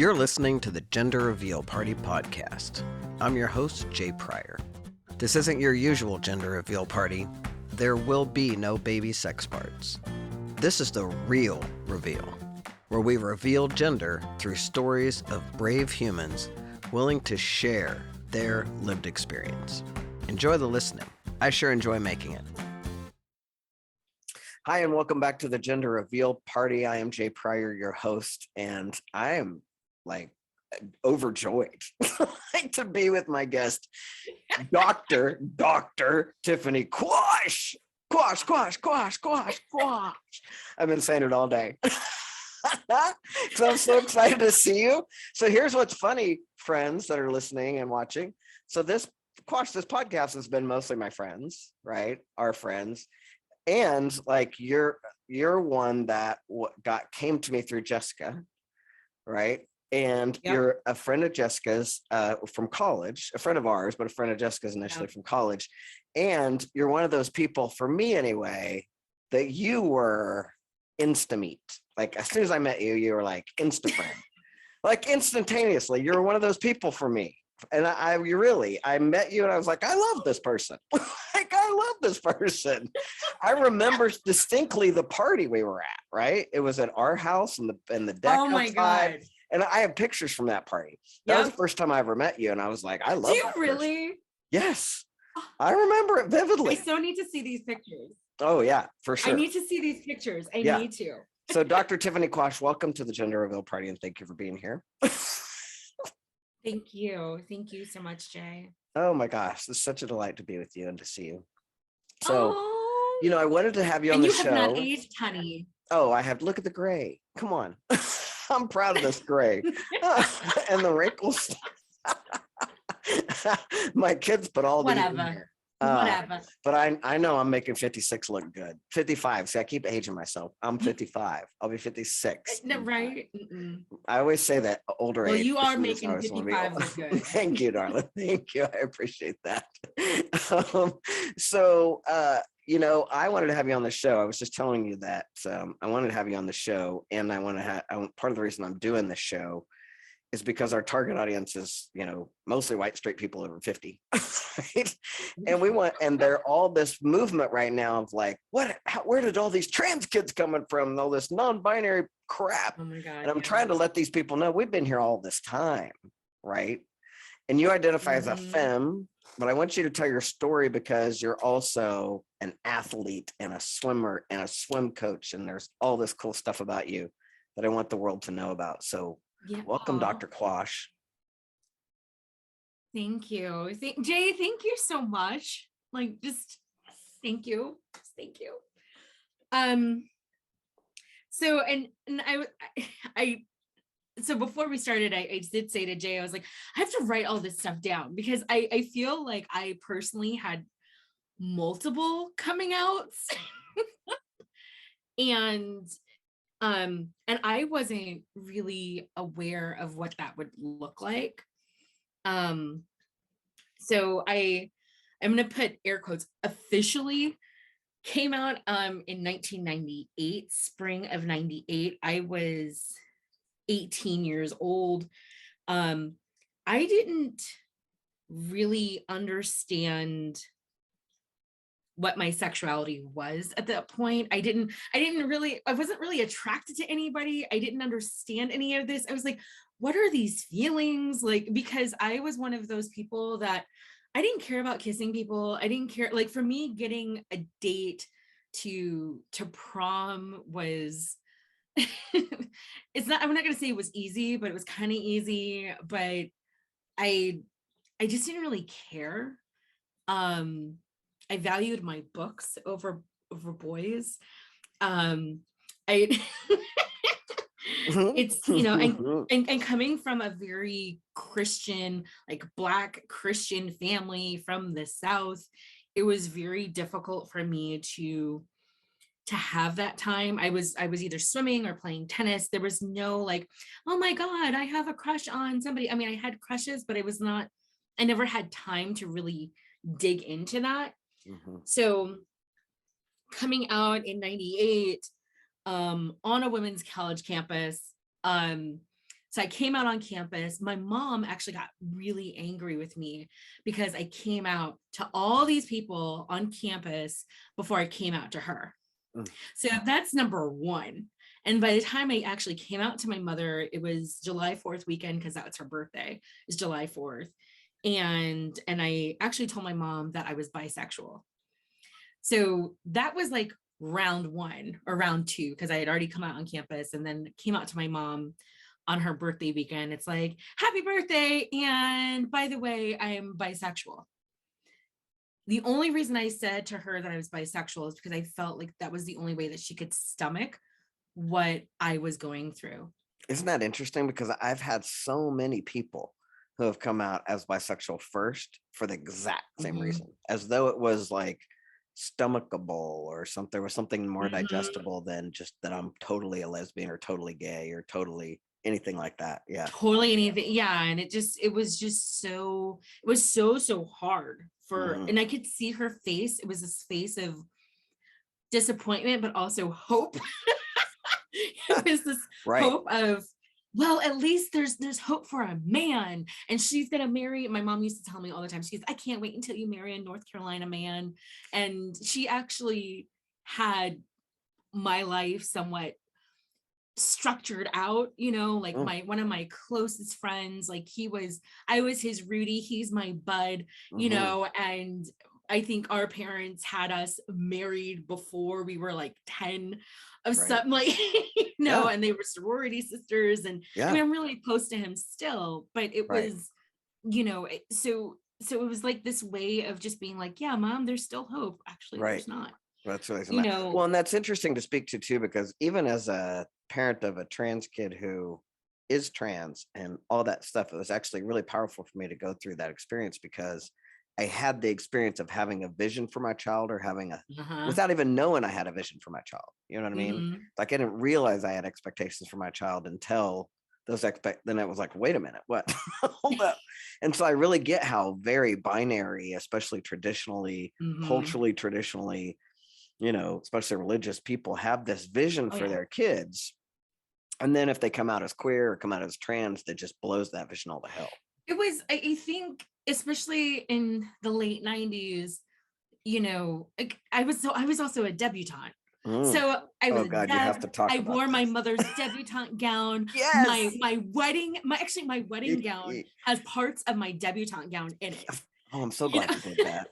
You're listening to the Gender Reveal Party podcast. I'm your host, Jay Pryor. This isn't your usual gender reveal party. There will be no baby sex parts. This is the real reveal, where we reveal gender through stories of brave humans willing to share their lived experience. Enjoy the listening. I sure enjoy making it. Hi, and welcome back to the Gender Reveal Party. I am Jay Pryor, your host, and I am overjoyed to be with my guest, Dr. Tiffany Quash. Quash. I've been saying it all day. So I'm so excited to see you. So here's what's funny, friends that are listening and watching. So this podcast has been mostly my friends, right? Our friends. And like you're one that came to me through Jessica, right? And yep. You're a friend of Jessica's from college, a friend of ours, but a friend of Jessica's initially from college. And you're one of those people, for me anyway, that you were insta-meet. Like as soon as I met you, you were like insta-friend. Like instantaneously, you're one of those people for me. And I met you and I was like, I love this person. I love this person. I remember distinctly the party we were at, right? It was at our house and the deck outside. My God. And I have pictures from that party. That was the first time I ever met you. And I was like, I love you. Really? Person. Yes. I remember it vividly. I so need to see these pictures. Oh yeah, for sure. I need to see these pictures. I need to. So Dr. Tiffany Quash, welcome to the Gender Reveal Party and thank you for being here. Thank you. Thank you so much, Jay. Oh my gosh, it's such a delight to be with you and to see you. So, I wanted to have you on the show. And you have not aged, honey. Oh, I have. Look at the gray. Come on. I'm proud of this gray. And the wrinkles. My kids put all these in here. Whatever. But I know I'm making 56 look good. 55. See, I keep aging myself. I'm 55. I'll be 56. No, right? Mm-mm. I always say that older age. Well, you are making 55 look good. Thank you, darling. Thank you. I appreciate that. I wanted to have you on the show. I was just telling you that I wanted to have you on the show, and part of the reason I'm doing this show is because our target audience is, mostly white straight people over 50, right? And they're all this movement right now of like, where did all these trans kids coming from? And all this non-binary crap. Oh my God, and I'm trying to let these people know we've been here all this time, right? And you identify as a femme, but I want you to tell your story because you're also an athlete and a swimmer and a swim coach. And there's all this cool stuff about you that I want the world to know about. So welcome, Dr. Quash. Thank you. Jay, thank you so much. Just thank you. Thank you. So before we started, I did say to Jay, I was like, I have to write all this stuff down because I feel like I personally had multiple coming outs. And I wasn't really aware of what that would look like. So I'm going to put air quotes, officially came out in 1998, spring of 98. I was 18 years old. I didn't really understand what my sexuality was at that point. I wasn't really attracted to anybody. I didn't understand any of this. I was like, what are these feelings? Because I was one of those people that I didn't care about kissing people. I didn't care. For me, getting a date to prom was, I'm not going to say it was easy, but it was kind of easy, but I just didn't really care. I valued my books over boys. It's, and coming from a very Christian, Black Christian family from the South, it was very difficult for me to have that time. I was either swimming or playing tennis. There was no oh my God, I have a crush on somebody. I mean, I had crushes, but I never had time to really dig into that. Mm-hmm. So coming out in 98 on a women's college campus, So I came out on campus. My mom actually got really angry with me because I came out to all these people on campus before I came out to her. So that's number one. And by the time I actually came out to my mother, it was July 4th weekend, because that was her birthday, is July 4th. And I actually told my mom that I was bisexual. So that was like round one or round two, because I had already come out on campus and then came out to my mom on her birthday weekend. It's like, happy birthday. And by the way, I am bisexual. The only reason I said to her that I was bisexual is because I felt like that was the only way that she could stomach what I was going through. Isn't that interesting? Because I've had so many people who have come out as bisexual first for the exact same reason, as though it was like stomachable or something, or something more digestible than just that I'm totally a lesbian or totally gay or totally anything like that. Yeah. Totally anything. Yeah. And it was so hard for, and I could see her face. It was this face of disappointment, but also hope. It was this hope of, well, at least there's hope for a man, and she's gonna marry. My mom used to tell me all the time, she goes, I can't wait until you marry a North Carolina man. And she actually had my life somewhat structured out, like one of my closest friends, like I was his Rudy, he's my bud, and I think our parents had us married before we were like 10 of something, like, and they were sorority sisters. And I mean, I'm really close to him still, but it was, so it was like this way of just being like, yeah, mom, there's still hope. Actually, there's not. That's really well, and that's interesting to speak to too, because even as a parent of a trans kid who is trans and all that stuff, it was actually really powerful for me to go through that experience, because I had the experience of having a vision for my child, or having without even knowing I had a vision for my child. You know what I mean? Like, I didn't realize I had expectations for my child until then it was like, wait a minute, what? Hold up. And so I really get how very binary, especially traditionally, culturally, traditionally, especially religious people, have this vision for their kids. And then if they come out as queer or come out as trans, that just blows that vision all to hell. It was, I think, especially in the late 90s, I was also a debutante. So I was, you have to talk I about wore this. my mother's debutante gown. Yes. My wedding gown has parts of my debutante gown in it. Oh, I'm so glad you did that.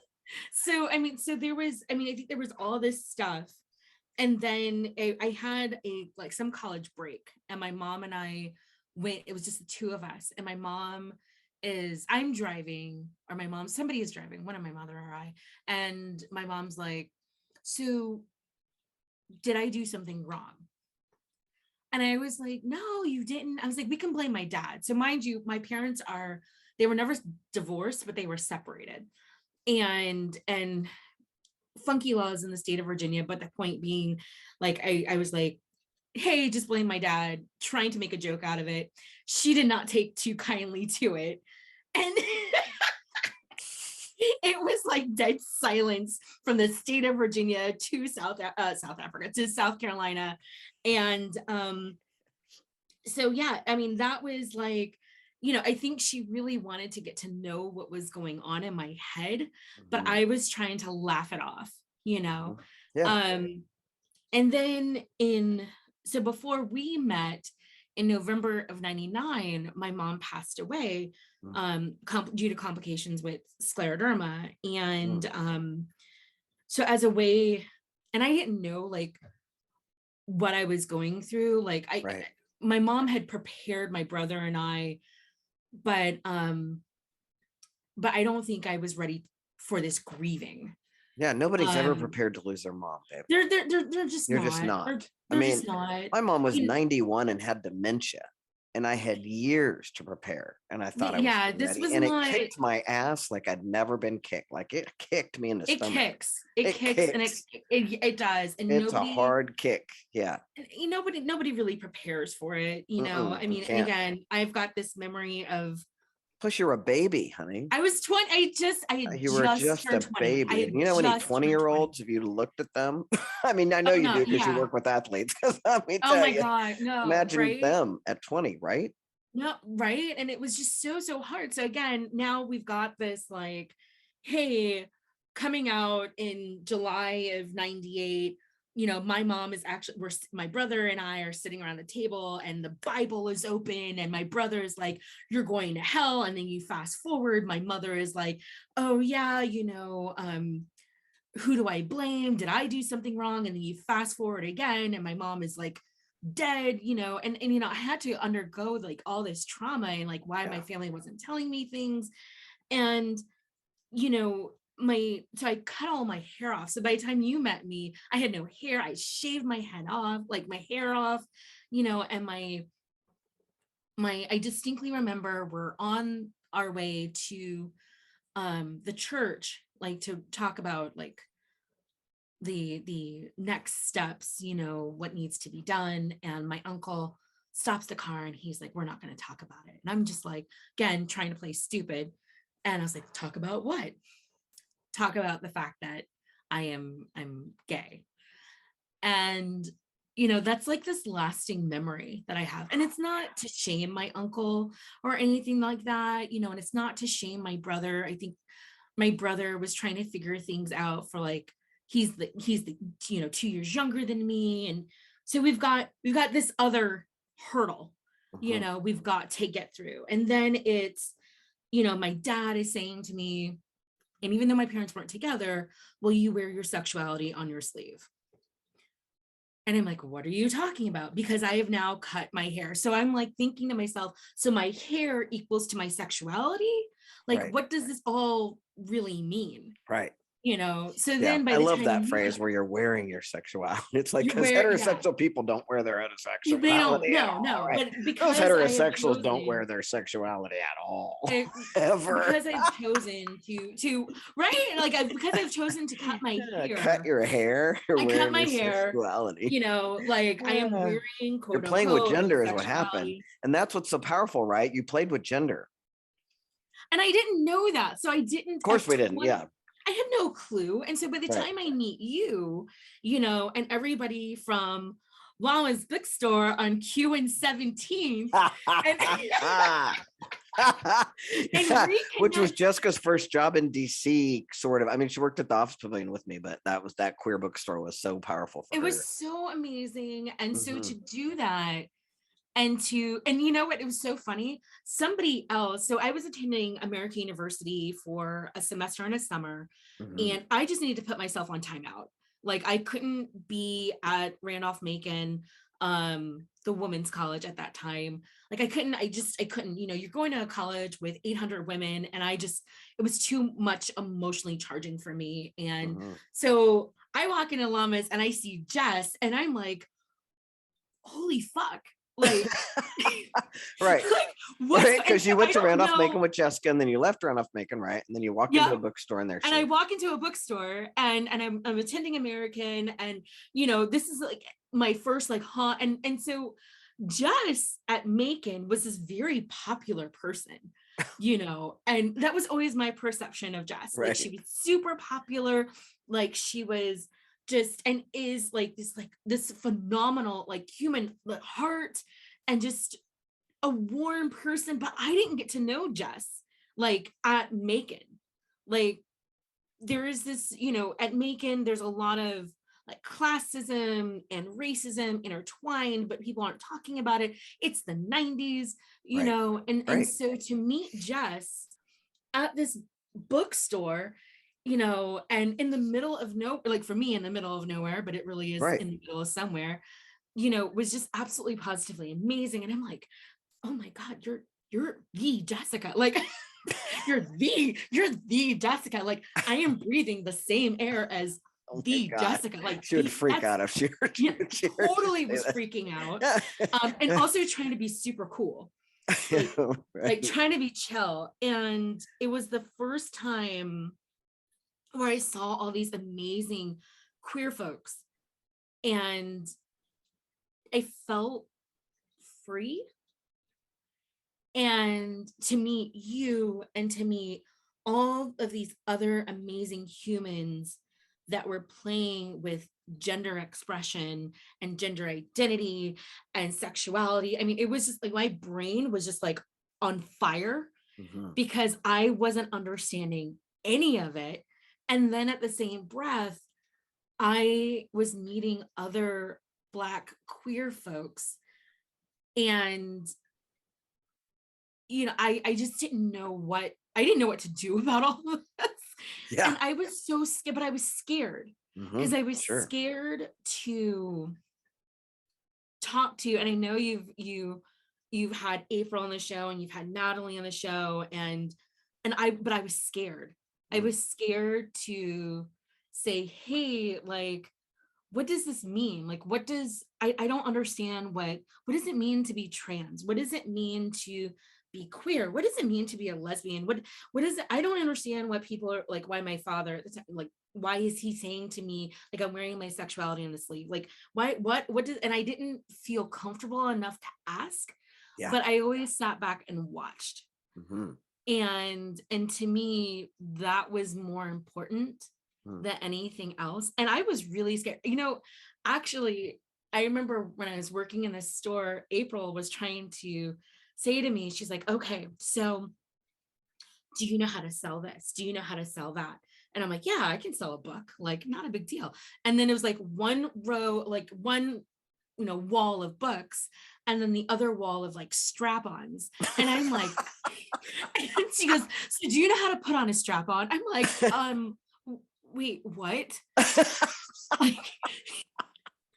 So, I think there was all this stuff. And then I had some college break, and my mom and I went, it was just the two of us. And my mom I'm driving, or somebody is driving, one of my mother or I. And my mom's like, so did I do something wrong? And I was like, no, you didn't. I was like, we can blame my dad. So mind you, my parents they were never divorced, but they were separated. And funky laws in the state of Virginia. But the point being, like, I was like, hey, just blame my dad, trying to make a joke out of it. She did not take too kindly to it. And it was like dead silence from the state of Virginia to South Africa to South Carolina. And so, yeah, that was like, I think she really wanted to get to know what was going on in my head, but I was trying to laugh it off, Yeah. And then so before we met in November of 99, my mom passed away due to complications with scleroderma. And so as a way, and I didn't know like what I was going through. Like my mom had prepared my brother and I, but I don't think I was ready for this grieving. Yeah, nobody's ever prepared to lose their mom, babe. They're just You're not. just not. They're just not. My mom was 91 and had dementia, and I had years to prepare, and I thought I was ready. And it kicked my ass like I'd never been kicked. Like, it kicked me in the stomach. It kicks, and it does. And it's a hard kick. Yeah. Nobody really prepares for it, and again, I've got this memory of. Plus, you're a baby, honey. I was 20. You were just a baby. And any 20-year-olds, if you looked at them, I know you do, because you work with athletes. Let me tell you. God, no. Imagine them at 20, right? No, right. And it was just so hard. So again, now we've got this like, hey, coming out in July of 98, my mom is actually, my brother and I are sitting around the table and the Bible is open and my brother is like, you're going to hell. And then you fast forward, my mother is like, oh yeah, who do I blame? Did I do something wrong? And then you fast forward again and my mom is like dead, and I had to undergo like all this trauma and like why my family wasn't telling me things. And so I cut all my hair off. So by the time you met me, I had no hair. I shaved my head off, like my hair off, and I distinctly remember we're on our way to the church, like to talk about like the next steps, what needs to be done. And my uncle stops the car and he's like, we're not going to talk about it. And I'm just like, again, trying to play stupid. And I was like, talk about what? Talk about the fact that I'm gay. And that's like this lasting memory that I have. And it's not to shame my uncle or anything like that, and it's not to shame my brother. I think my brother was trying to figure things out for like, he's the 2 years younger than me. And so we've got this other hurdle, we've got to get through. And then it's, my dad is saying to me, and even though my parents weren't together, will you wear your sexuality on your sleeve? And I'm like, what are you talking about? Because I have now cut my hair. So I'm like thinking to myself, so my hair equals to my sexuality? Like, Right. what does this all really mean? Right. So Yeah, then by I the love time that phrase where you're wearing your sexuality. It's like you because wear, yeah, heterosexual people don't wear their they don't, heterosexuality at all, no, right? but Those because I have heterosexuals don't wear chosen, their sexuality at all, eh, ever. because I've chosen to right, like because I've chosen to cut my Yeah, cut hair, your hair. You're I cut wearing my your hair, sexuality. like I am Yeah. wearing You're quote playing with unquote my gender, is what happened, sexuality. and that's what's so powerful, right? You played with gender. And I didn't know that. So I Of didn't course, at we didn't. 20, Yeah, I had no clue. And so by the right. time I meet you, and everybody from Wawa's bookstore on Q and 17th and, and Which was reconnect. Jessica's first job in DC, sort of. I mean, she worked at the Office Pavilion with me, but that queer bookstore was so powerful for It was her. so amazing. And so Mhm. to do that, and you know what, it was so funny, somebody else, so I was attending American University for a semester in a summer, Mhm. and I just needed to put myself on timeout. Like I couldn't be at Randolph Macon, the women's college at that time. Like I couldn't, you're going to a college with 800 women, and it was too much emotionally charging for me. And Mhm. so I walk in Alumnus and I see Jess and I'm like, holy fuck, like, Right. like what's, Right. and Because so you went I to don't Randolph Macon know. with Jessica, and then you left Randolph Macon, right? And then you walk into Yeah. a bookstore and there's And she. I walk into a bookstore and I'm attending American, and this is like my first like and so Jess at Macon was this very popular person, and that was always my perception of Jess. Like she Right. was super popular, like she was just and is like this phenomenal like human heart and just a warm person. But I didn't get to know Jess like at Macon. Like there is this, at Macon, there's a lot of like classism and racism intertwined, but people aren't talking about it. It's the 90s, Right. and Right. so to meet Jess at this bookstore, and in the middle of no, like for me in the middle of nowhere, but it really is Right. in the middle of somewhere, was just absolutely positively amazing. And I'm like, oh my God, you're the Jessica. Like you're the Jessica. Like I am breathing the same air as Oh my the God. Jessica. Like She would freak that's out if she heard yeah, you totally say was freaking out. And that. also trying to be super cool. Like Right. trying to be chill. And it was the first time where I saw all these amazing queer folks. And I felt free. And to meet you and to meet all of these other amazing humans that were playing with gender expression and gender identity and sexuality. I mean, it was just like my brain was just like on fire because I wasn't understanding any of it. And then at the same breath, I was meeting other Black queer folks. And, I just didn't know what to do about all of this. Yeah. And I was so scared, but I was scared because I was scared to talk to, and I know you've had April on the show and you've had Natalie on the show, but I was scared. I was scared to say, hey, like, what does this mean? Like, I don't understand what does it mean to be trans? What does it mean to be queer? What does it mean to be a lesbian? What is it? I don't understand what people are like, why my father, like, why is he saying to me, like, I'm wearing my sexuality on the sleeve? Like, why, what does, and I didn't feel comfortable enough to ask, but I always sat back and watched. And to me, that was more important than anything else. And I was really scared. Actually, I remember when I was working in this store, April was trying to say to me, she's like, okay, so do you know how to sell this? Do you know how to sell that? And I'm like, yeah, I can sell a book, like, not a big deal. And then it was like one row, like one, wall of books, and then the other wall of like strap-ons. And I'm like, and she goes, so do you know how to put on a strap-on? I'm like, wait, what? Like,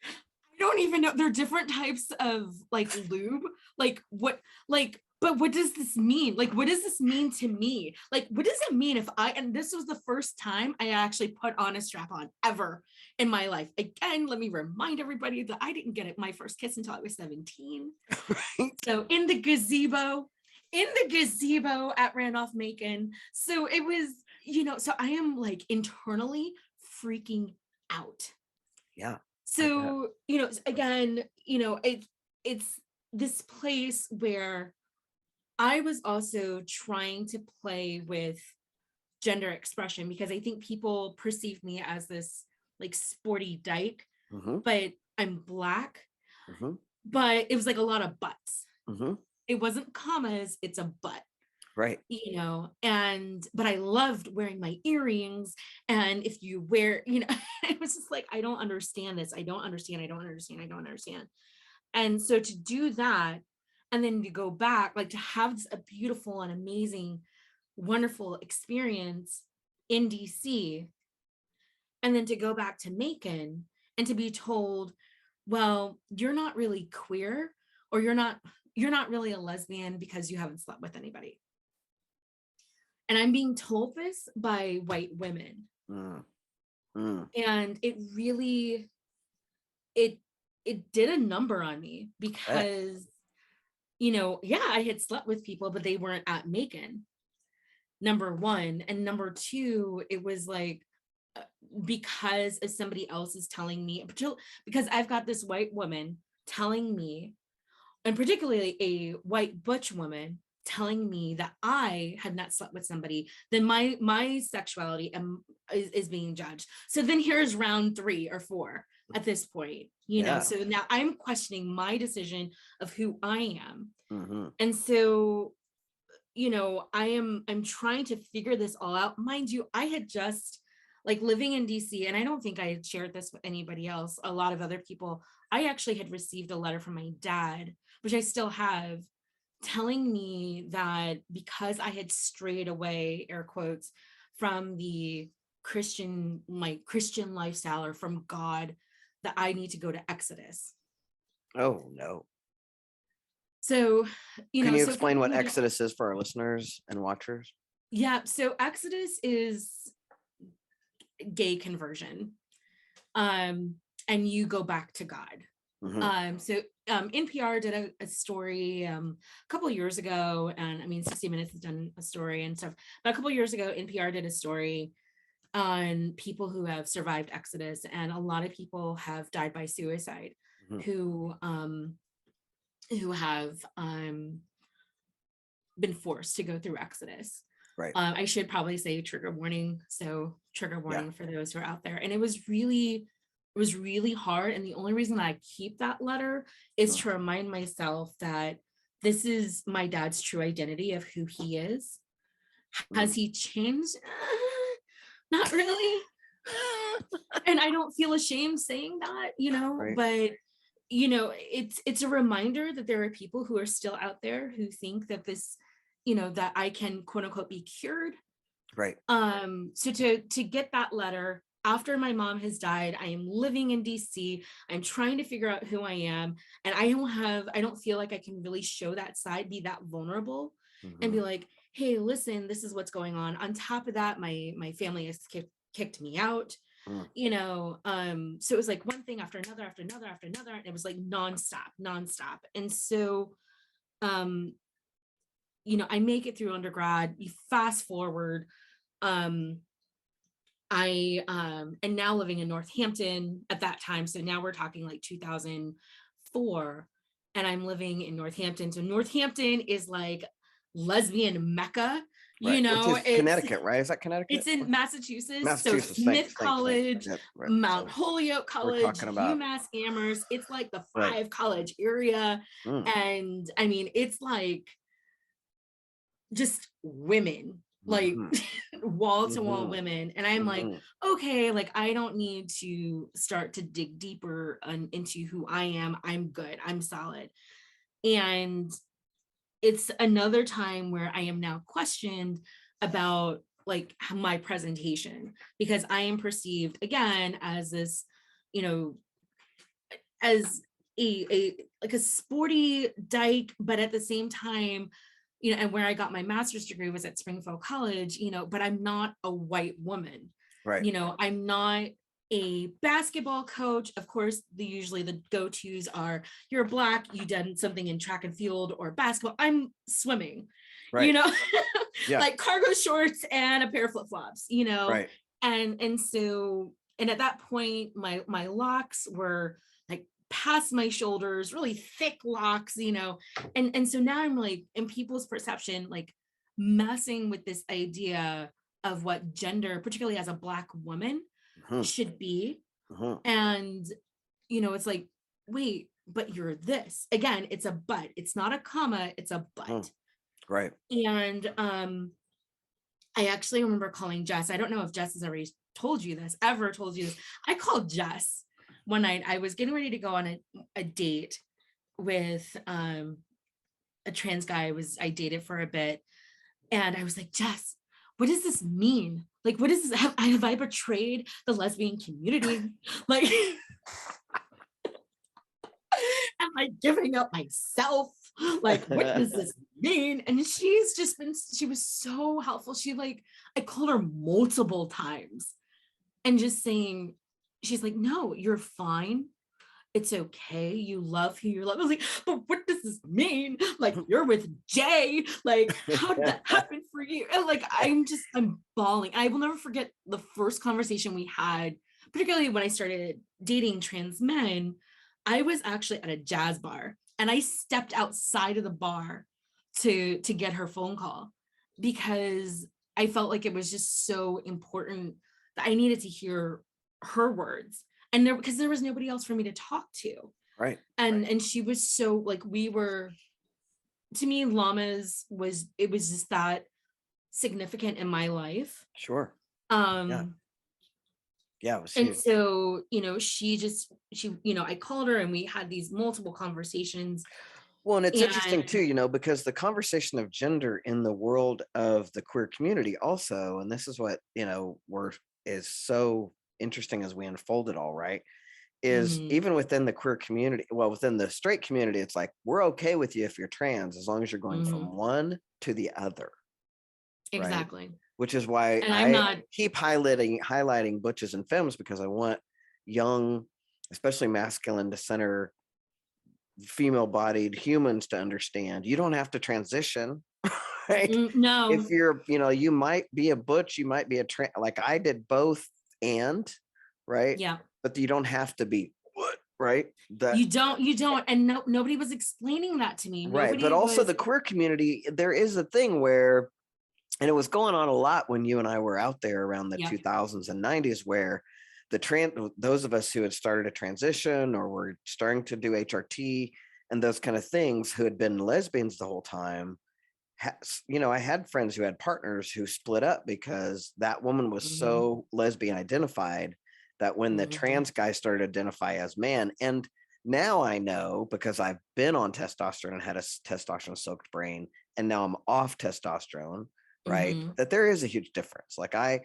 I don't even know. There are different types of like lube. Like, what, like, but what does this mean? Like, what does this mean to me? Like, what does it mean if and this was the first time I actually put on a strap-on ever in my life. Again, let me remind everybody that I didn't get it my first kiss until I was 17. Right. So in the gazebo at Randolph-Macon. So it was, so I am like internally freaking out. Yeah. So, again, it's this place where I was also trying to play with gender expression, because I think people perceive me as this like sporty dyke, but I'm Black, but it was like a lot of butts. It wasn't commas, it's a butt. Right. But I loved wearing my earrings. And if you wear, it was just like, I don't understand this. I don't understand. And so to do that, and then to go back, like to have a beautiful and amazing, wonderful experience in DC, and then to go back to Macon and to be told, well, you're not really queer, or you're not really a lesbian because you haven't slept with anybody. And I'm being told this by white women. And it really, it did a number on me, because, I had slept with people, but they weren't at Macon, number one. And number two, it was like, because of somebody else is telling me, because I've got this white woman telling me, and particularly a white butch woman telling me that I had not slept with somebody, then my sexuality is being judged. So then here's round 3 or 4 at this point, so now I'm questioning my decision of who I am. And so, I'm trying to figure this all out. Mind you, I had just like living in DC, and I don't think I had shared this with anybody else, a lot of other people. I actually had received a letter from my dad, which I still have, telling me that because I had strayed away, air quotes, from the Christian lifestyle, or from God, that I need to go to Exodus. Oh, no. So, can you explain what Exodus is for our listeners and watchers? Yeah. So Exodus is gay conversion. And you go back to God. So NPR did a story a couple of years ago, and I mean 60 Minutes has done a story and stuff, but a couple of years ago NPR did a story on people who have survived Exodus, and a lot of people have died by suicide, who have been forced to go through Exodus. Right. I should probably say trigger warning. So trigger warning for those who are out there. And it was really hard. And the only reason that I keep that letter is to remind myself that this is my dad's true identity of who he is. Has he changed? Not really. And I don't feel ashamed saying that, Right. but it's a reminder that there are people who are still out there who think that this, that I can quote unquote be cured. Right. So to get that letter after my mom has died, I am living in DC. I'm trying to figure out who I am. And I don't feel like I can really show that side, be that vulnerable and be like, hey, listen, this is what's going on. On top of that, my family has kicked me out. So it was like one thing after another, and it was like nonstop. And so, I make it through undergrad. You fast forward, I am now living in Northampton at that time. So now we're talking like 2004, and I'm living in Northampton. So Northampton is like lesbian Mecca. Right. Which is It's Connecticut, right? Is that Connecticut? It's in Massachusetts. Massachusetts. So Smith Thanks. College, Yep, right. Mount So Holyoke College, talking about UMass Amherst. It's like the Right. 5 college area. And I mean, it's like just women, like wall to wall women. And I'm like, okay, like I don't need to start to dig deeper into who I am. I'm good. I'm solid. And it's another time where I am now questioned about like my presentation, because I am perceived again as this, as a like a sporty dyke, but at the same time, and where I got my master's degree was at Springfield College, but I'm not a white woman. Right. I'm not a basketball coach. Of course, usually the go-tos are you're Black, you done something in track and field or basketball. I'm swimming, Right. like cargo shorts and a pair of flip-flops, Right. And so, and at that point, my locks were like past my shoulders, really thick locks, and so now I'm like, in people's perception, like messing with this idea of what gender, particularly as a Black woman, should be. And it's like, wait, but you're this. Again, it's a but. It's not a comma, it's a but. Right. And I actually remember calling Jess. I don't know if Jess has ever told you this. I called Jess one night. I was getting ready to go on a date with a trans guy I dated for a bit. And I was like, Jess, what does this mean? Like, what is this? Have I betrayed the lesbian community? Like, am I giving up myself? Like, what does this mean? And she was so helpful. I called her multiple times and just saying, she's like, no, you're fine. It's okay. You love who you love. I was like, but what does this mean? Like, you're with Jay. Like, how did that happen for you? And like, I'm bawling. I will never forget the first conversation we had, particularly when I started dating trans men. I was actually at a jazz bar and I stepped outside of the bar to get her phone call, because I felt like it was just so important that I needed to hear her words. And because there was nobody else for me to talk to. Right. And she was so like, to me, Llamas was just that significant in my life. Sure. Yeah, it was and huge. so, she, I called her and we had these multiple conversations. Well, and it's interesting too, because the conversation of gender in the world of the queer community also, and this is what, is so interesting as we unfold it all, right, is even within the queer community, well, within the straight community, it's like, we're okay with you if you're trans, as long as you're going from one to the other. Exactly. Right? Which is why I keep highlighting butches and femmes, because I want young, especially masculine to center female-bodied humans to understand you don't have to transition. Right? No. If you're, you might be a butch, you might be a trans, like I did both, and right. Yeah. But you don't have to be what, right? You don't. And nobody was explaining that to me. Right. But also the queer community, there is a thing where And it was going on a lot when you and I were out there around the Yep. 2000s and 90s, where those of us who had started a transition or were starting to do HRT and those kind of things, who had been lesbians the whole time, I had friends who had partners who split up because that woman was so lesbian identified that when the trans guy started to identify as man, and now I know because I've been on testosterone and had a testosterone soaked brain, and now I'm off testosterone, right? That there is a huge difference. I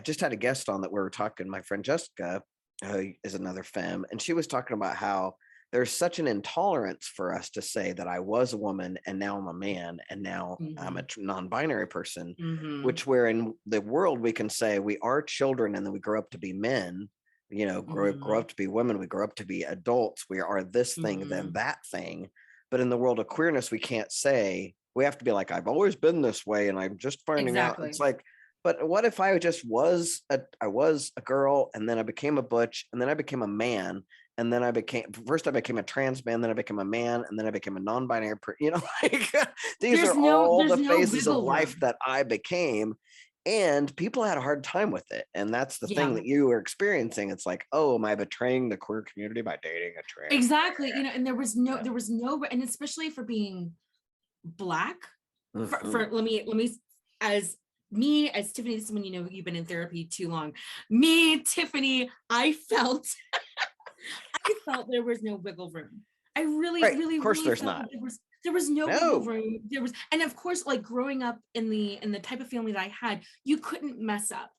just had a guest on that we were talking, my friend Jessica, who is another femme, and she was talking about how there's such an intolerance for us to say that I was a woman and now I'm a man and now I'm a non-binary person, which where in the world we can say we are children and then we grow up to be men, grow up to be women, we grow up to be adults, we are this thing, then that thing. But in the world of queerness, we can't say, we have to be like, I've always been this way and I'm just finding out. It's like, but what if I just was I was a girl and then I became a butch and then I became a man, and then I became a trans man, then I became a man, and then I became a non-binary these are all the phases of life that I became, and people had a hard time with it. And that's the thing that you were experiencing. It's like, oh, am I betraying the queer community by dating a trans? Exactly. And there was no, and especially for being Black, for let me, as Tiffany, this is when you've been in therapy too long. Tiffany, I felt there was no wiggle room. I really, really, of course really there's felt not. There was no wiggle room. And of course, like growing up in the type of family that I had, you couldn't mess up.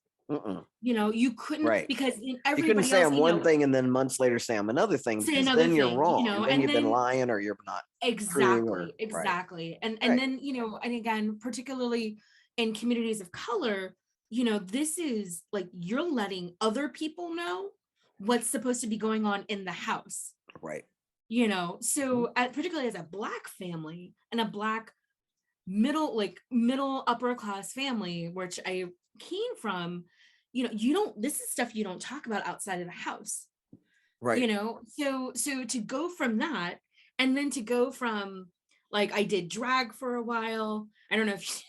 You couldn't, because everybody you couldn't say else, I'm one thing and then months later say I'm another thing, because then you're wrong, and then you've been lying or you're not exactly. And then and again, particularly in communities of color, this is like you're letting other people know what's supposed to be going on in the house, so particularly as a Black family and a Black middle upper class family, which I came from, this is stuff you don't talk about outside of the house, so to go from that, and then to go from, like, I did drag for a while. I don't know if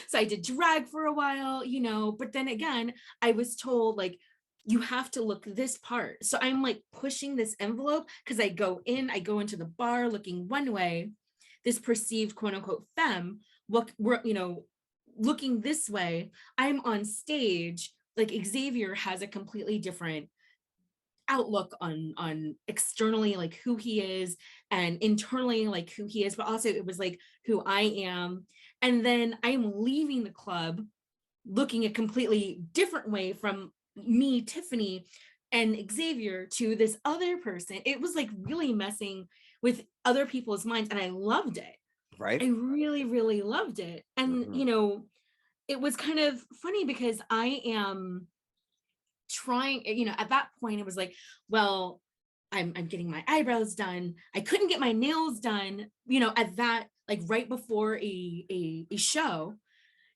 so I did drag for a while, but then again, I was told, like, you have to look this part. So I'm like pushing this envelope, because I go into the bar looking one way, this perceived quote unquote femme, looking this way. I'm on stage, like Xavier has a completely different outlook on externally, like who he is, and internally, like who he is, but also it was like who I am. And then I'm leaving the club looking a completely different way from me, Tiffany, and Xavier to this other person. It was like really messing with other people's minds, and I loved it. I really, really loved it. And it was kind of funny because I am trying, at that point it was like, well, I'm getting my eyebrows done. I couldn't get my nails done, at that, like right before a show,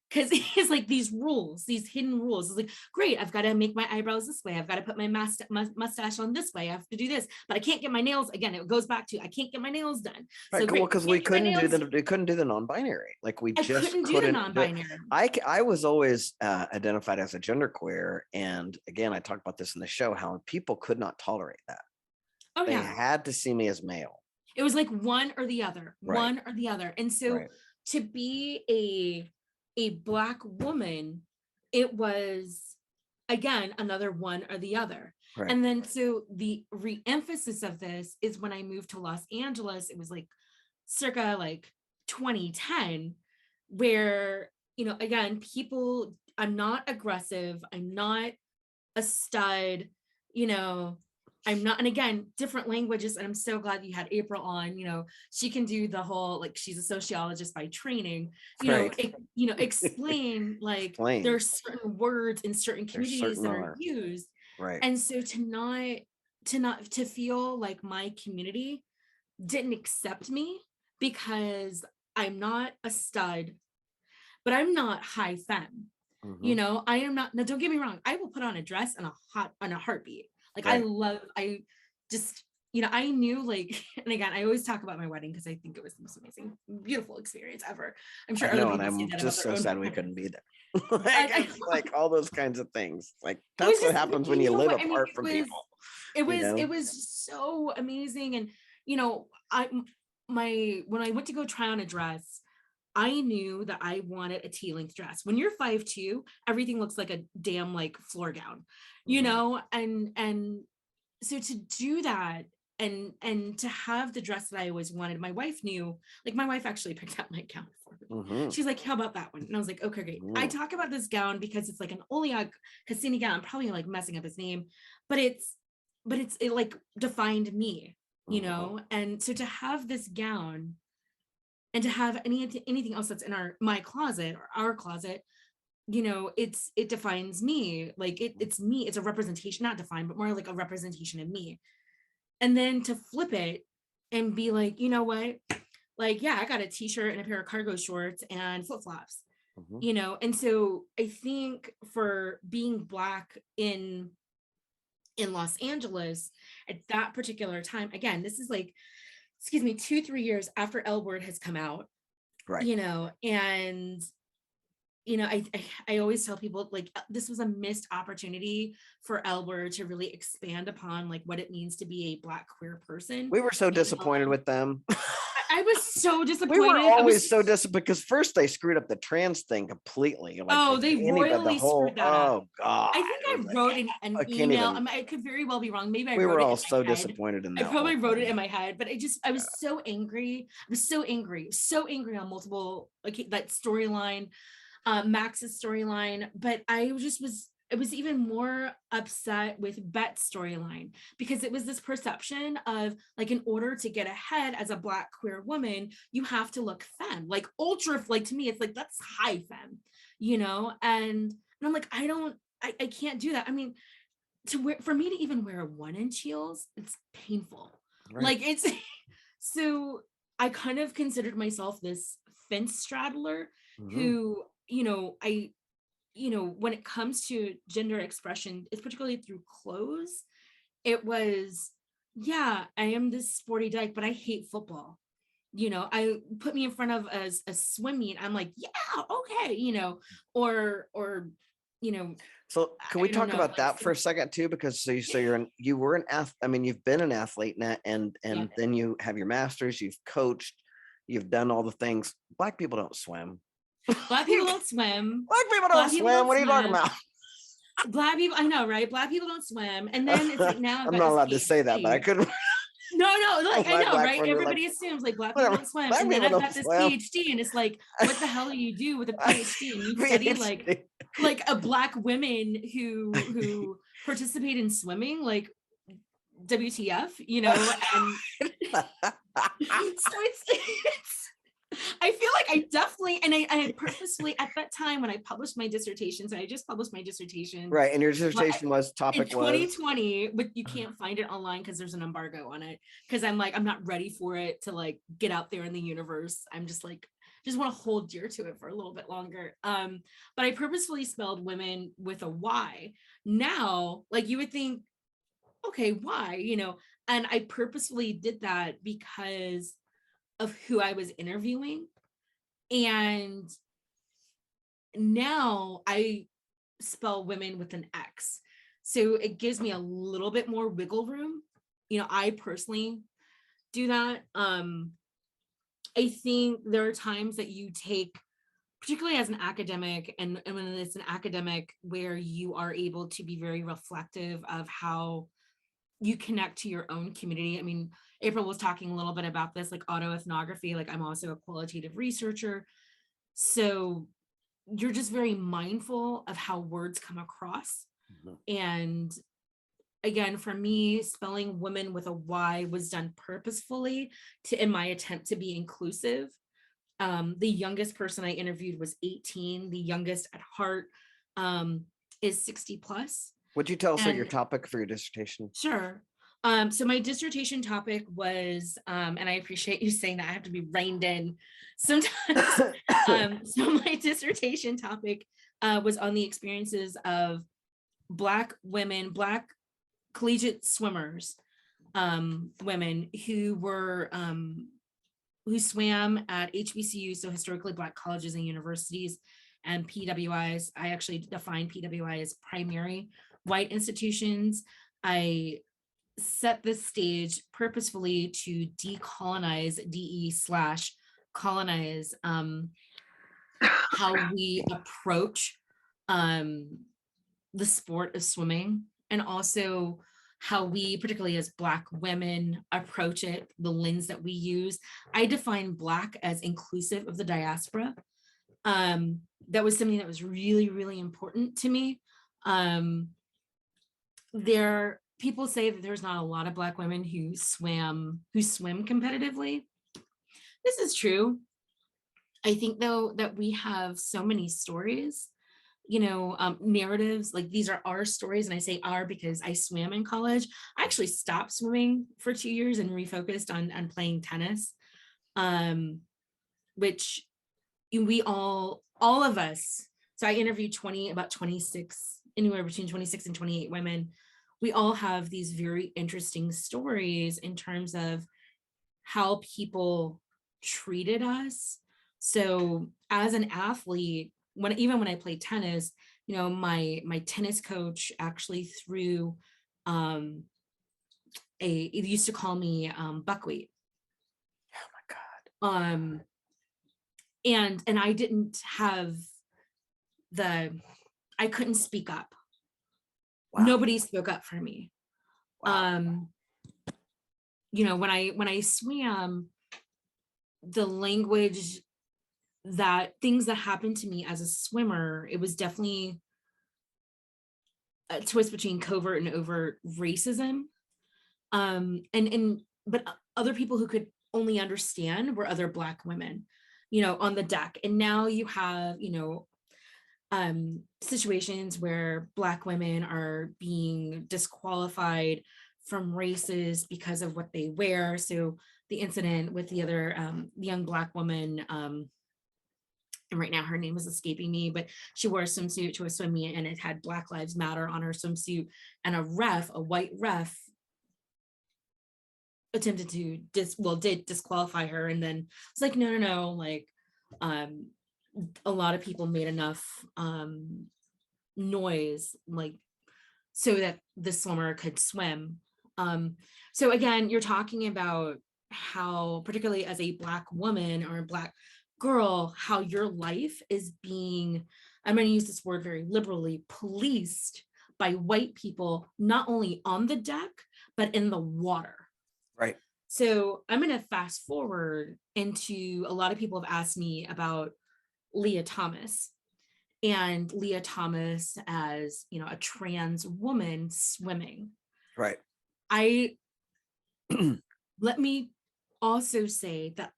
because it's like these hidden rules. It's like, great, I've got to make my eyebrows this way, I've got to put my mustache on this way, I have to do this, but I can't get my nails, again, it goes back to I can't get my nails done. So because we couldn't do the non-binary, like we just couldn't do the non-binary. I was always identified as a genderqueer, and again, I talked about this in the show, how people could not tolerate that. They had to see me as male. It was like one or the other. And so to be a Black woman, it was, again, another one or the other. And then so the re-emphasis of this is when I moved to Los Angeles. It was like circa like 2010, where, again, people, I'm not aggressive, I'm not a stud, I'm not, and again, different languages. And I'm so glad you had April on, she can do the whole, like, she's a sociologist by training, explain, like, there's certain words in certain communities that are used. And so to feel like my community didn't accept me because I'm not a stud, but I'm not high femme. I am not, now don't get me wrong, I will put on a dress and a heartbeat. Like I just, I knew like, and again, I always talk about my wedding because I think it was the most amazing, beautiful experience ever. I'm sure I other know, and people say I'm that about just their so own sad we wedding. couldn't be there. I It's like all those kinds of things. Like it was that's what just, happens when you you know live what, I mean, apart from people. it was so amazing. And, when I went to go try on a dress, I knew that I wanted a T-length dress. When you're 5'2", everything looks like a damn like floor gown, Mhm. and so to do that and to have the dress that I always wanted, my wife knew, like my wife actually picked out my gown for me. Mhm. She's like, how about that one? And I was like, okay, great. I Mhm. talk about this gown because it's like an Oleg Cassini gown. I'm probably like messing up his name, but it like defined me, Mhm. and so to have this gown and to have anything else that's in my closet or our closet, it defines me. Like it's me, it's a representation, not defined, but more like a representation of me. And then to flip it and be like, you know what, like, yeah, I got a t-shirt and a pair of cargo shorts and flip-flops, Mhm. and so I think for being Black in Los Angeles at that particular time, again, this is like, excuse me, 2-3 years after L Word has come out, Right. and I always tell people like this was a missed opportunity for L Word to really expand upon like what it means to be a Black queer person. We were so Being disappointed with them. I was so We were disappointed. I always so was, disappointed because first they screwed up the trans thing completely. Like oh, they anybody, the royally whole, screwed that up. oh God, I think it I was like, wrote an I can't email. I, even, mean, I could very well be wrong. Maybe I we wrote were it all in so my head. disappointed in I that whole probably wrote it in thing. my head, but I was so angry. I was so angry on multiple, like that storyline, Max's storyline, but it was even more upset with Bet's storyline because it was this perception of like, in order to get ahead as a Black queer woman, you have to look femme, like ultra, like to me, it's like, that's high femme, and I'm like, I can't do that. I mean, for me to even wear 1-inch heels, it's painful. Right. Like it's, so I kind of considered myself this fence straddler Mhm. who, when it comes to gender expression, it's particularly through clothes, it was, yeah, I am this sporty dyke, but I hate football. I put me in front of a swim meet. I'm like, yeah, okay, or, you know, So can we I don't talk know, about like, that for a second too? Because you were an athlete. I mean, you've been an athlete now, and yeah, then you have your master's. You've coached. You've done all the things. Black people don't swim. Black people don't swim. Black people don't Black people swim. don't What are you talking swim. about? Black people, I know, right? Black people don't swim. And then it's like, now I've I'm got not this allowed to say that, but I PhD. couldn't. No, like I My know, black right? friends were like, Everybody assumes like Black people whatever. don't swim. Black And then people I've don't got this swim. PhD, and it's like, what the hell do you do with a PhD? And you study PhD. like a Black women who participate in swimming, like WTF, and so it's I feel like I definitely, and I purposefully at that time when I published my dissertation, so I just published my dissertation Right, and your but dissertation in topic was 2020, but you can't find it online because there's an embargo on it. Because I'm like, I'm not ready for it to like get out there in the universe. I'm just like, just want to hold dear to it for a little bit longer. But I purposefully spelled women with a Y. Now, like you would think, okay, why? And I purposefully did that because of who I was interviewing. And now I spell women with an X. So it gives me a little bit more wiggle room. I personally do that. I think there are times that you take, particularly as an academic, and when it's an academic where you are able to be very reflective of how you connect to your own community. I mean, April was talking a little bit about this, like autoethnography, like I'm also a qualitative researcher. So you're just very mindful of how words come across. And again, for me, spelling women with a Y was done purposefully in my attempt to be inclusive. The youngest person I interviewed was 18. The youngest at heart is 60 plus. would you tell us what your And topic for your dissertation? sure. So my dissertation topic was, and I appreciate you saying that I have to be reined in sometimes. So my dissertation topic was on the experiences of Black women, Black collegiate swimmers women who were who swam at HBCUs, so historically Black colleges and universities, and PWIs. I actually define PWI as primary white institutions. I set the stage purposefully to decolonize, DE/colonize, how we approach the sport of swimming, and also how we, particularly as Black women, approach it, the lens that we use. I define Black as inclusive of the diaspora. That was something that was really, really important to me. People say that there's not a lot of Black women who swim competitively. This is true. I think though that we have so many stories, narratives, like these are our stories. And I say our because I swam in college. I actually stopped swimming for 2 years and refocused on playing tennis, which we all of us. So I interviewed about 26, anywhere between 26 and 28 women. We all have these very interesting stories in terms of how people treated us. So as an athlete, even when I played tennis, my tennis coach actually threw it used to call me buckwheat. Oh my God. And I didn't have I couldn't speak up. Wow. Nobody spoke up for me. Wow. When I swam, the language, that things that happened to me as a swimmer, it was definitely a twist between covert and overt racism. But other people who could only understand were other Black women, on the deck. And now you have, situations where Black women are being disqualified from races because of what they wear. So the incident with the other young Black woman, and right now her name is escaping me, but she wore a swimsuit to a swim meet and it had Black Lives Matter on her swimsuit, and a white ref attempted to did disqualify her. And then it's like, no, like a lot of people made enough noise, like, so that the swimmer could swim. So again, you're talking about how, particularly as a Black woman or a Black girl, how your life is being, I'm going to use this word very liberally, policed by white people, not only on the deck, but in the water. Right. So I'm going to fast forward into, a lot of people have asked me about Leah Thomas, and Leah Thomas as, a trans woman swimming. Right. Let me also say that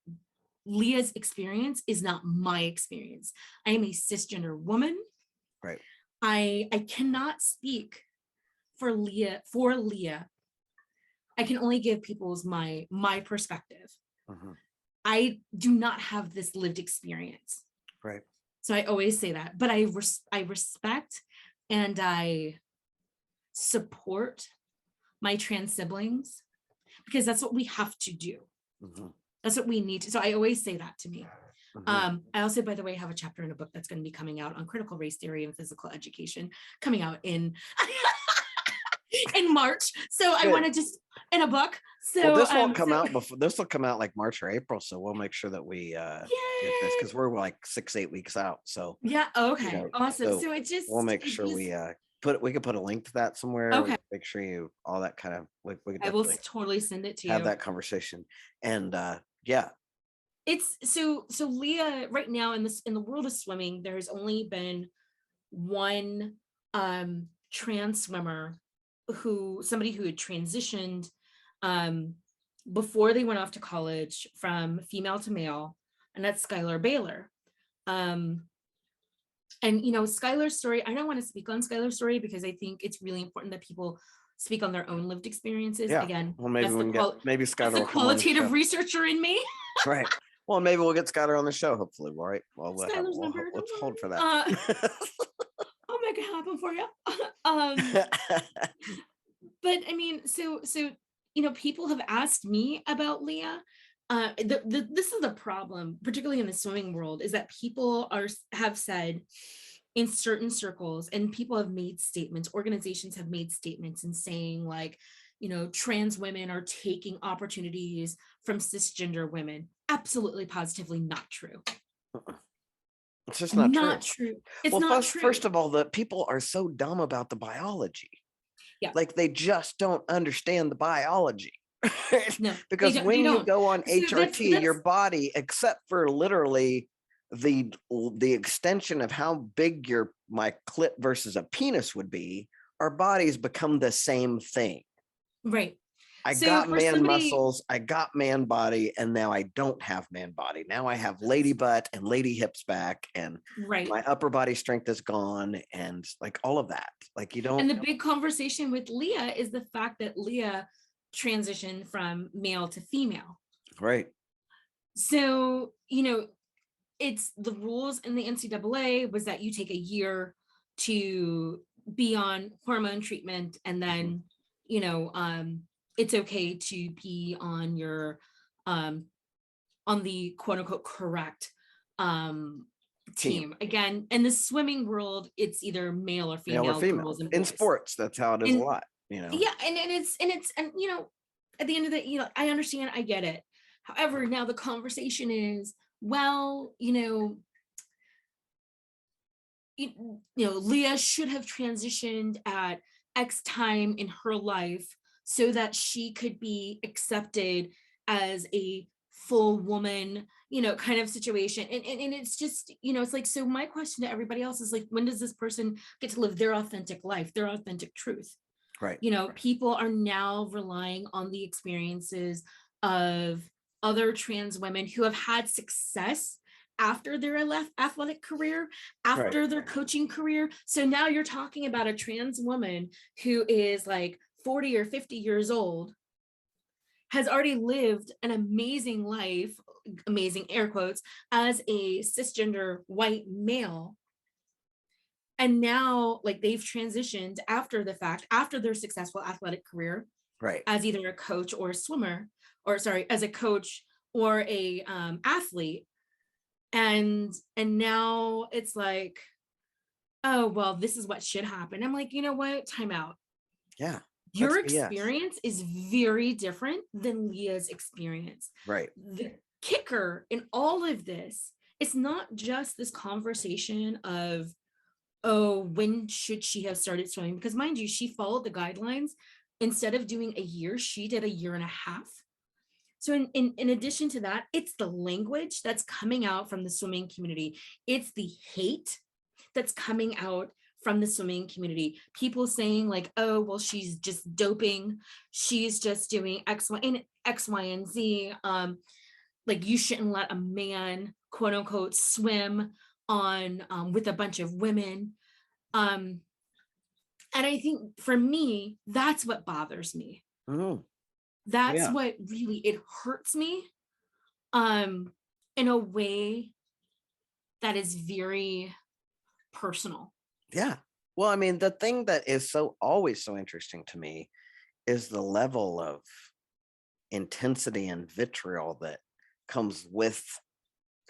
Leah's experience is not my experience. I am a cisgender woman. Right. I cannot speak for Leah. I can only give people's my perspective. Uh-huh. I do not have this lived experience. Right. So I always say that, but I respect and I support my trans siblings, because that's what we have to do. Mm-hmm. That's what we need to. So I always say that to me. Mm-hmm. I also, by the way, have a chapter in a book that's going to be coming out on critical race theory and physical education, coming out in March. So good. I want to just, in a book. So this won't come out before. This will come out like March or April. So we'll make sure that we get this, because we're like 6-8 weeks out. So yeah. Okay. Awesome. So we'll make sure we can put a link to that somewhere. Okay. Make sure you all that kind of. We I will totally send it to you. Have that conversation, and yeah. It's so Leah, right now in the world of swimming, there has only been one trans swimmer, somebody who had transitioned before they went off to college from female to male, and that's Skylar Baylor. And Skylar's story, I don't want to speak on Skylar's story because I think it's really important that people speak on their own lived experiences. Yeah. Again, well, maybe maybe Skylar will come qualitative researcher in me. Right. Well, maybe we'll get Skylar on the show, hopefully. All right. Well, let's hold for that. I'll make it happen for you. But I mean, so people have asked me about Leah. This is the problem, particularly in the swimming world, is that people have said in certain circles, and people have made statements, organizations have made statements and saying like, trans women are taking opportunities from cisgender women. Absolutely, positively not true. It's just not true. It's well, not true. first of all, the people are so dumb about the biology. Yeah. Like they just don't understand the biology. No, because when you go on So HRT, that's your body, except for literally the extension of how big my clit versus a penis would be, our bodies become the same thing. right. I got man muscles, I got man body, and now I don't have man body. Now I have lady butt and lady hips back, and my upper body strength is gone, and like all of that. Like you don't. And the big conversation with Leah is the fact that Leah transitioned from male to female. Right. So, it's the rules in the NCAA was that you take a year to be on hormone treatment, and then, it's okay to be on your on the quote unquote correct team. Again, in the swimming world, it's either male or female. Girls and boys. In sports, that's how it is a lot. Yeah, and it's at the end of the, I understand, I get it. However, now the conversation is, well, Leah should have transitioned at X time in her life so that she could be accepted as a full woman, kind of situation. And it's just, it's like, so my question to everybody else is like, when does this person get to live their authentic life, their authentic truth? Right. People are now relying on the experiences of other trans women who have had success after their athletic career, after their coaching career. So now you're talking about a trans woman who is like 40 or 50 years old, has already lived an amazing life, amazing air quotes, as a cisgender white male. And now, like, they've transitioned after the fact, after their successful athletic career, as either a coach or a swimmer, or sorry, as a coach or a athlete. And now it's like, oh, well, this is what should happen. I'm like, you know what? Time out. Yeah. Your experience is very different than Leah's experience. Right. The kicker in all of this, it's not just this conversation of, oh, when should she have started swimming? Because mind you, she followed the guidelines. Instead of doing a year, she did a year and a half. So in addition to that, it's the language that's coming out from the swimming community. It's the hate that's coming out from the swimming community. People saying like, oh, well, she's just doping. She's just doing X, Y, and Z. Like you shouldn't let a man, quote unquote, swim on with a bunch of women. And I think for me, that's what bothers me. That's what really, it hurts me in a way that is very personal. Yeah. Well, I mean, the thing that is always so interesting to me is the level of intensity and vitriol that comes with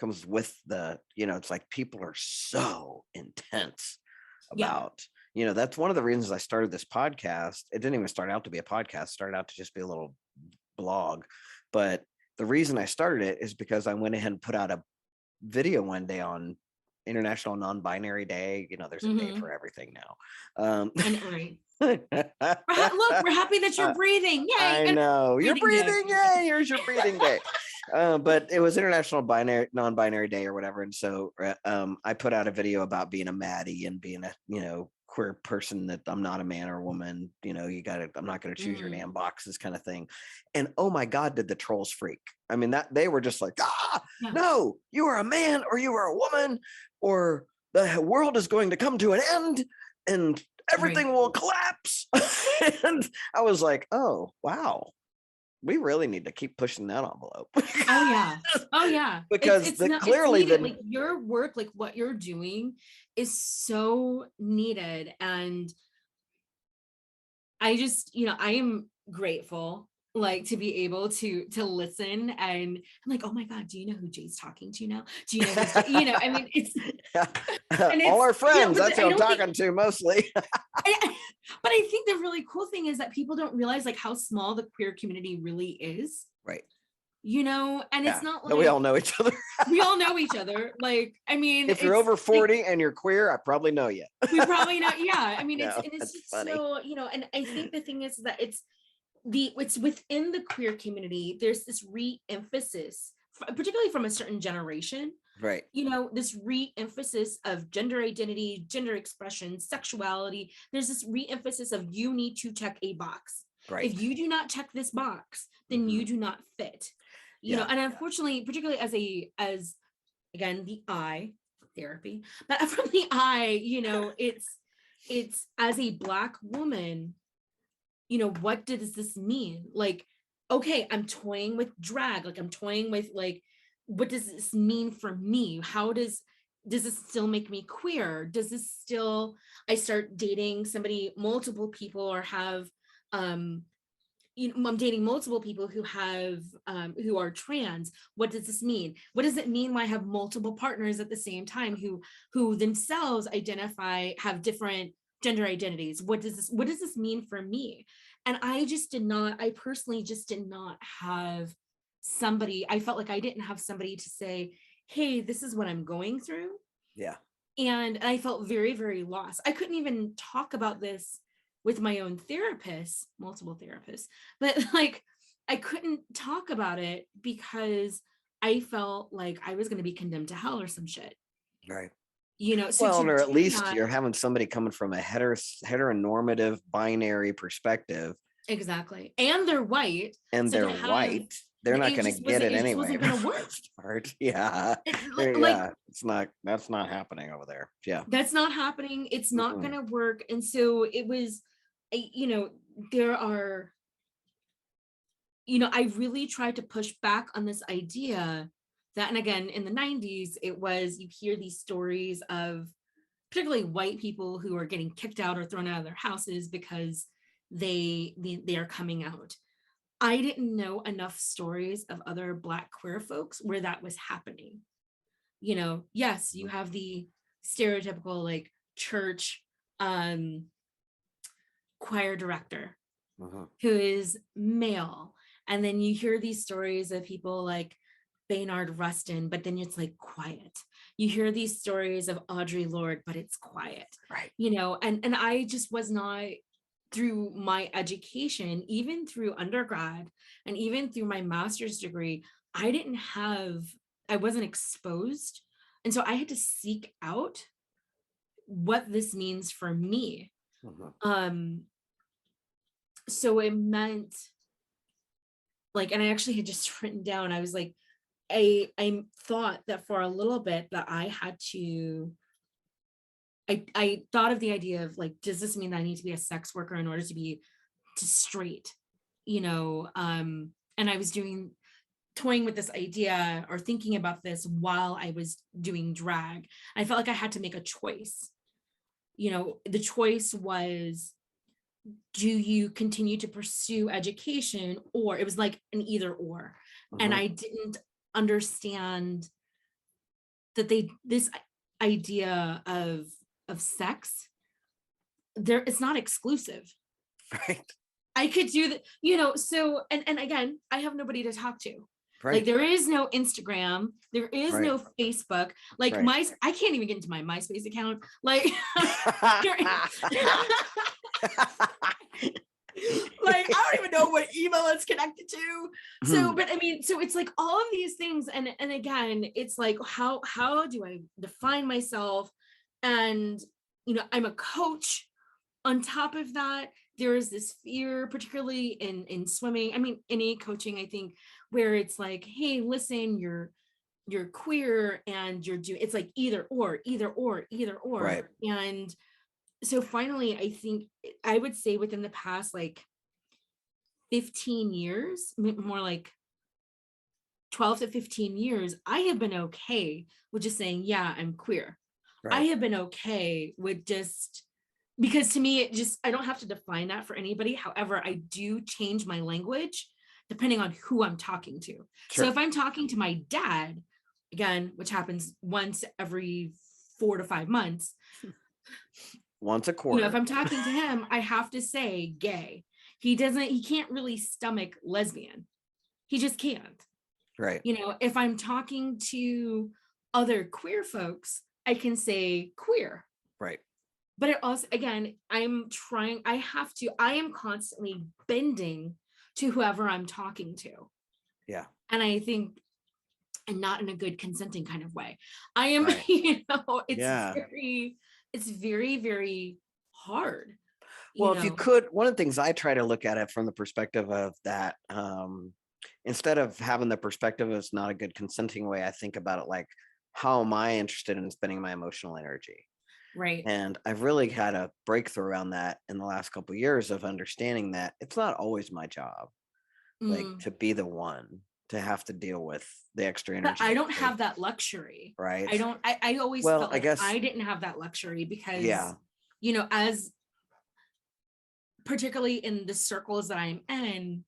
the, it's like people are so intense about, that's one of the reasons I started this podcast. It didn't even start out to be a podcast, it started out to just be a little blog. But the reason I started it is because I went ahead and put out a video one day on International Non-Binary Day. There's a day for everything now. Look, we're happy that you're breathing. Yay! I know you're breathing. Yay! Here's your breathing day. But it was International Non-Binary Day or whatever, and so I put out a video about being a Maddie and being a queer person, that I'm not a man or a woman. I'm not going to choose your damn boxes, kind of thing. And oh my God, did the trolls freak? I mean, that they were just like, no, you are a man or you are a woman, or the world is going to come to an end and everything will collapse. And I was like, oh wow, we really need to keep pushing that envelope. Oh yeah. Because clearly like your work, like what you're doing is so needed. And I just, I am grateful like to be able to listen, and I'm like, oh my God, do you know who Jay's talking to now? Do you know who's I mean, it's and All it's our friends, but that's who I I'm don't think talking to mostly. but I think the really cool thing is that people don't realize like how small the queer community really is, Right. and it's not But we all like know each other. we all know each other. Like, I mean, If you're it's over like 40 and you're queer, I probably know you. we probably know. Yeah. I mean, No, it's that's just funny. so, and I think the thing is that it's within the queer community, there's this re-emphasis, particularly from a certain generation, Right. this re-emphasis of gender identity, gender expression, sexuality. There's this re-emphasis of you need to check a box. Right. If you do not check this box, then you do not fit. And unfortunately, particularly as again, the I therapy, but from the I, it's as a Black woman, what does this mean? Like, okay, I'm toying with drag, like I'm toying with like, what does this mean for me? How does this still make me queer? Does this still, I start dating somebody, multiple people, or have I'm dating multiple people who have who are trans. What does this mean? What does it mean when I have multiple partners at the same time who themselves have different gender identities? What does this mean for me? And I personally just did not have somebody. I felt like I didn't have somebody to say, hey, this is what I'm going through. Yeah. And I felt very, very lost. I couldn't even talk about this with my own therapist, multiple therapists, but like I couldn't talk about it because I felt like I was going to be condemned to hell or some shit. Right. So well, or at least that, you're having somebody coming from a heteronormative binary perspective. Exactly. And they're white. And so they're white. They're not going to get it anyway. It wasn't going to work. Yeah. Like, that's not happening over there. Yeah. That's not happening. It's not going to work. And so it was, there are, I really tried to push back on this idea that, and again, in the 90s, it was, you hear these stories of particularly white people who are getting kicked out or thrown out of their houses because they are coming out. I didn't know enough stories of other Black queer folks where that was happening. Yes, you have the stereotypical like church choir director who is male. And then you hear these stories of people like Baynard Rustin, but then it's like quiet. You hear these stories of Audre Lorde, but it's quiet. Right. And I just was not, through my education, even through undergrad and even through my master's degree, I wasn't exposed. And so I had to seek out what this means for me. So it meant like, and I actually had just written down, I was like, I thought that for a little bit that I had to, I thought of the idea of like, does this mean that I need to be a sex worker in order to be straight? And I was toying with this idea or thinking about this while I was doing drag. I felt like I had to make a choice. The choice was, do you continue to pursue education, or it was like an either or. And I didn't understand that this idea of sex, it's not exclusive. Right. I could do that, so, and again, I have nobody to talk to. Right. Like there is no Instagram, there is no Facebook. Like I can't even get into my MySpace account. Like, like I don't even know what email it's connected to. So, but I mean, so it's like all of these things, and again, it's like how do I define myself? And I'm a coach. On top of that, there is this fear, particularly in swimming. I mean, any coaching, I think, where it's like, hey, listen, you're queer and you're doing, it's like either or. Right. And so finally, I think I would say within the past like 15 years, more like 12 to 15 years, I have been okay with just saying, yeah, I'm queer. Right. I have been okay with just, because to me, I don't have to define that for anybody. However, I do change my language depending on who I'm talking to. Sure. So if I'm talking to my dad, again, which happens once every 4 to 5 months, once a quarter. if I'm talking to him, I have to say gay. He can't really stomach lesbian. He just can't. Right. If I'm talking to other queer folks, I can say queer. Right. But it also, again, I am constantly bending to whoever I'm talking to. Yeah. And I think, and not in a good consenting kind of way. I am, right. it's very, very hard. Well, if you could, one of the things I try to look at it from the perspective of that, instead of having the perspective of it's not a good consenting way, I think about it like, how am I interested in spending my emotional energy? Right. And I've really had a breakthrough around that in the last couple of years of understanding that it's not always my job, like to be the one to have to deal with the extra energy. But I don't have that luxury. Right. I always felt like I didn't have that luxury because, as particularly in the circles that I'm in,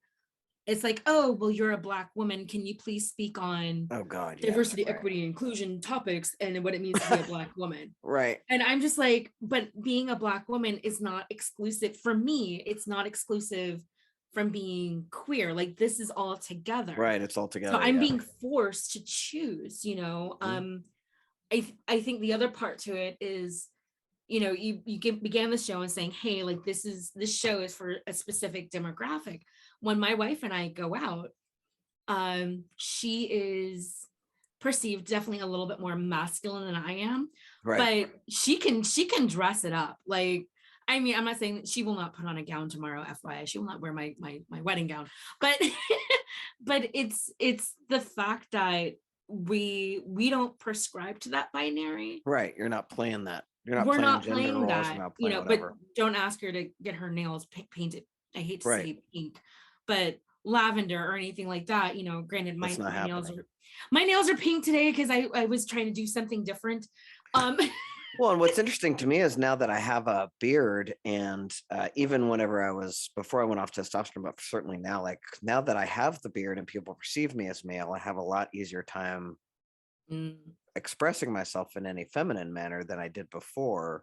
it's like, oh, well, you're a Black woman. Can you please speak on diversity, equity, and inclusion topics and what it means to be a Black woman? Right. And I'm just like, but being a Black woman is not exclusive for me. It's not exclusive from being queer. Like, this is all together. Right. It's all together. So I'm being forced to choose, I think the other part to it is, you began the show and saying, hey, like this show is for a specific demographic. When my wife and I go out, she is perceived definitely a little bit more masculine than I am, right. But she can dress it up. Like, I mean, I'm not saying that she will not put on a gown tomorrow, FYI. She will not wear my wedding gown, but but it's the fact that we don't prescribe to that binary. Right. You're not playing that. We're not playing that, but don't ask her to get her nails painted. I hate to say pink, but lavender or anything like that. Granted, my nails are pink today because I was trying to do something different. Well, and what's interesting to me is now that I have a beard, and even before I went off testosterone, but certainly now, like now that I have the beard and people perceive me as male, I have a lot easier time expressing myself in any feminine manner than I did before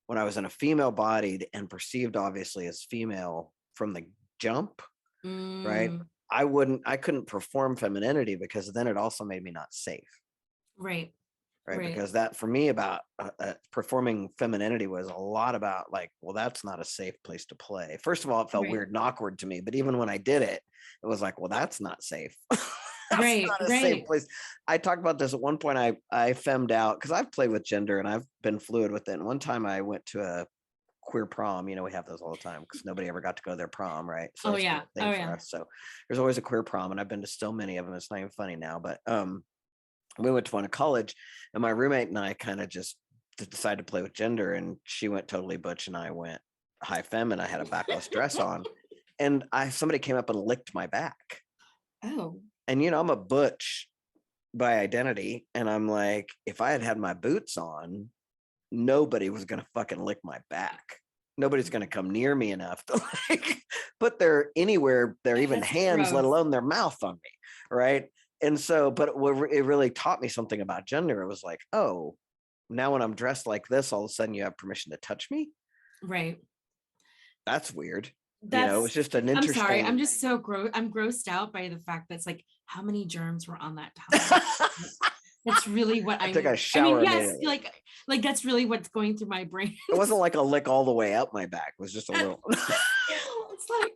when I was in a female bodied and perceived obviously as female from the jump, right? I couldn't perform femininity because then it also made me not safe. Right. Because that for me about performing femininity was a lot about like, well, that's not a safe place to play. First of all, it felt weird and awkward to me, but even when I did it, it was like, well, that's not safe. That's not a safe place. I talked about this at one point. I femmed out because I've played with gender and I've been fluid with it. And one time I went to a queer prom. We have those all the time because nobody ever got to go to their prom, right? So for us. So there's always a queer prom, and I've been to so many of them. It's not even funny now, but we went to one in college, and my roommate and I kind of just decided to play with gender, and she went totally butch, and I went high femme, and I had a backless dress on, and somebody came up and licked my back. Oh. And I'm a butch by identity, and I'm like, if I had my boots on, nobody was gonna fucking lick my back. Nobody's gonna come near me enough to like put their even hands, let alone their mouth on me, right? And so, but it really taught me something about gender. It was like, oh, now when I'm dressed like this, all of a sudden you have permission to touch me, right? That's weird. It's just an interesting. I'm sorry, I'm just so I'm grossed out by the fact that it's like, how many germs were on that towel? That's really what I took a shower. Yes, like that's really what's going through my brain. It wasn't like a lick all the way up my back. It was just a little. it's like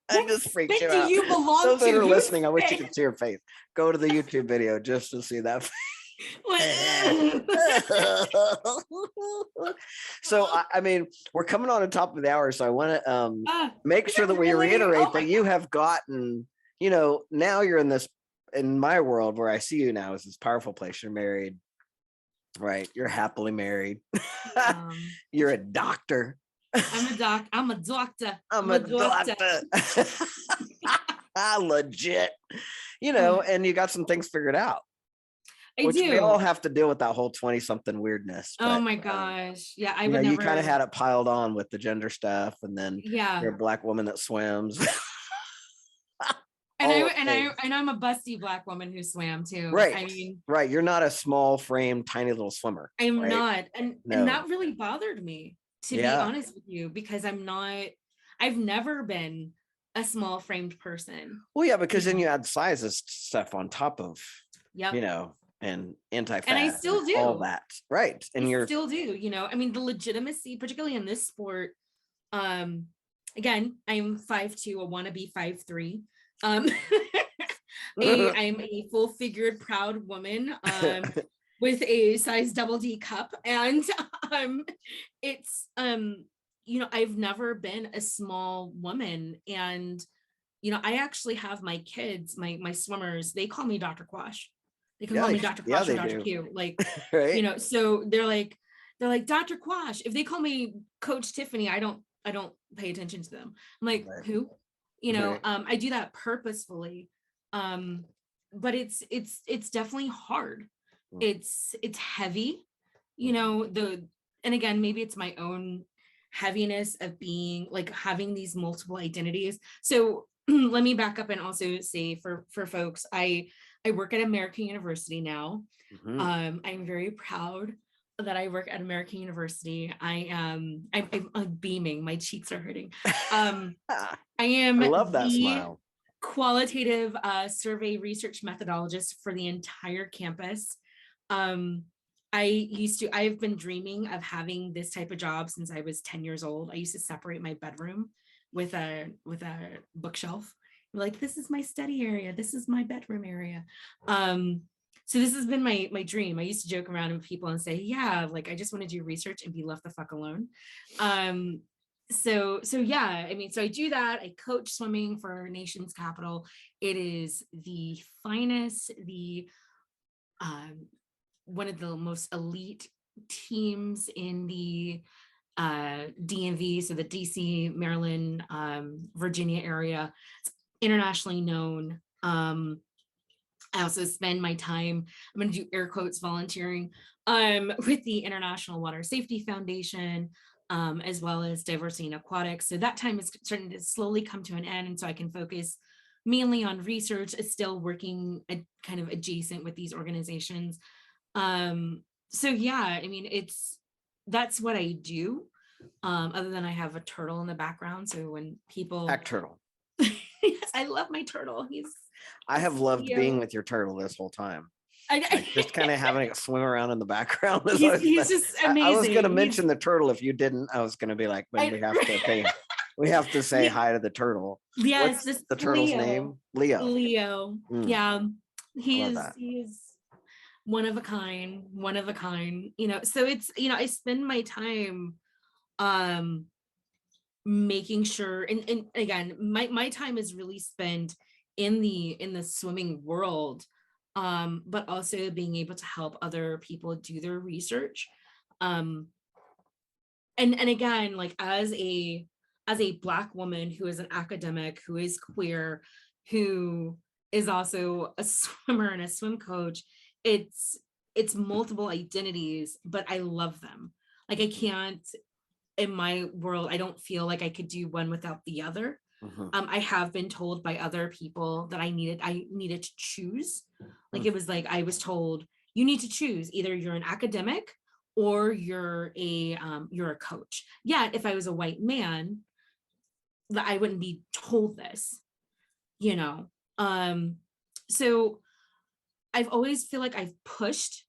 I just freaked you out. Do you belong Those to? That are listening, I wish you could see your face. Go to the YouTube video just to see that. So I mean, we're coming on the top of the hour, so I want to make sure that we reiterate that you have gotten, now you're in my world where I see you now is this powerful place. You're married, right? You're happily married. You're a doctor. I'm a doctor. I'm a doctor. Legit. And you got some things figured out. I do. We all have to deal with that whole 20-something weirdness. Oh my gosh. Yeah, I would never. You kind of had it piled on with the gender stuff, and then you're a Black woman that swims. And I'm a busty Black woman who swam too. Right. I mean, right. You're not a small frame, tiny little swimmer. I'm right? not. And No. that really bothered me, to be Yeah. honest with you, because I've never been a small framed person. Well, yeah, because then you add sizes stuff on top of, Yep. you know, and anti-fat. And I still do. all that. Right. And I still do, you know, I mean, the legitimacy, particularly in this sport, again, I'm 5'2", I want to be 5'3". I'm a full-figured, proud woman with a size double D cup, and it's you know, I've never been a small woman, and you know, I actually have my kids, my swimmers, they call me Dr. Quash. They can call me Dr. Quash or Dr. Q, like right? You know, so they're like Dr. Quash. If they call me Coach Tiffany, I don't pay attention to them. I'm like, right. Who? You know, right. I do that purposefully. But it's definitely hard. It's heavy, you know, and again, maybe it's my own heaviness of being like having these multiple identities. So let me back up and also say for folks, I work at American University now. I'm very proud that I work at American University. I'm beaming, my cheeks are hurting. I love that smile. Qualitative survey research methodologist for the entire campus. I've been dreaming of having this type of job since I was 10 years old. I used to separate my bedroom with a bookshelf. Like, this is my study area, this is my bedroom area. So this has been my dream. I used to joke around with people and say, yeah, like I just want to do research and be left the fuck alone. So yeah, I mean, so I do that. I coach swimming for our nation's capital. It is the finest, one of the most elite teams in the DMV, so the DC, Maryland, Virginia area. It's internationally known. I also spend my time, I'm going to do air quotes, volunteering with the International Water Safety Foundation, as well as Diversity in Aquatics. So that time is starting to slowly come to an end. And so I can focus mainly on research, still working kind of adjacent with these organizations. So yeah, I mean, that's what I do. Other than I have a turtle in the background. So when people... Pack turtle. Yes, I love my turtle. I have loved being with your turtle this whole time. Like just kind of having it swim around in the background. He's just amazing. I was going to mention the turtle. If you didn't, I was going to be like, we have to say hi to the turtle. Yes, what's the turtle's name? Leo. Leo. Yeah, he's one of a kind. You know, so it's, you know, I spend my time making sure, and again, my time is really spent in the swimming world, but also being able to help other people do their research. And again, like as a Black woman who is an academic, who is queer, who is also a swimmer and a swim coach, it's multiple identities, but I love them. Like I can't, in my world, I don't feel like I could do one without the other. I have been told by other people that I needed to choose. Like it was like I was told, you need to choose, either you're an academic or you're a coach. Yet if I was a white man, that I wouldn't be told this, you know. So I've always feel like I've pushed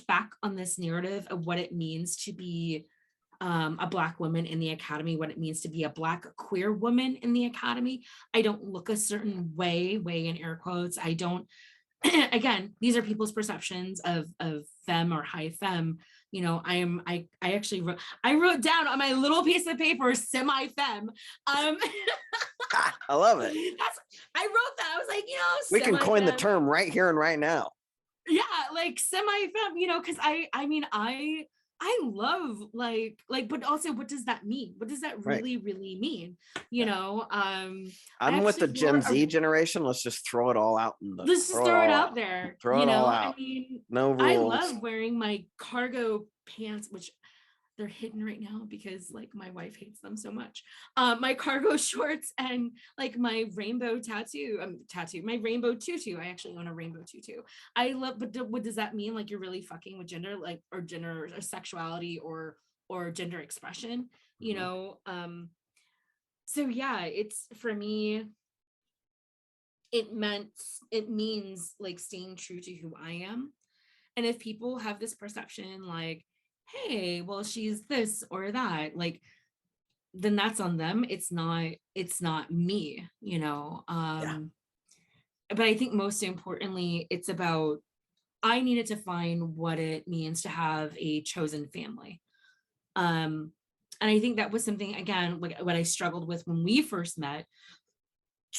back on this narrative of what it means to be a Black woman in the academy, what it means to be a Black queer woman in the academy. I don't look a certain way in air quotes. I don't, again, these are people's perceptions of femme or high femme. You know, I actually wrote down on my little piece of paper, semi-femme. I love it. I wrote that. I was like, you know, we can coin the term right here and right now. Yeah, like semi-femme, you know, because I mean, I love like, but also what does that mean? What does that really mean? You know, I'm with the Gen Z generation. Let's just throw it all out. Let's just throw it out there. Throw it all out. I mean, no rules. I love wearing my cargo pants, which they're hidden right now because like my wife hates them so much. My cargo shorts and like my rainbow my rainbow tutu. I actually own a rainbow tutu. I love, but what does that mean? Like you're really fucking with gender, like, or gender or sexuality or gender expression, you know? So yeah, it's for me, it means like staying true to who I am. And if people have this perception like, hey, well, she's this or that, like, then that's on them. It's not me, you know. Yeah. But I think most importantly, it's about, I needed to find what it means to have a chosen family. Um, and I think that was something, again, like what I struggled with when we first met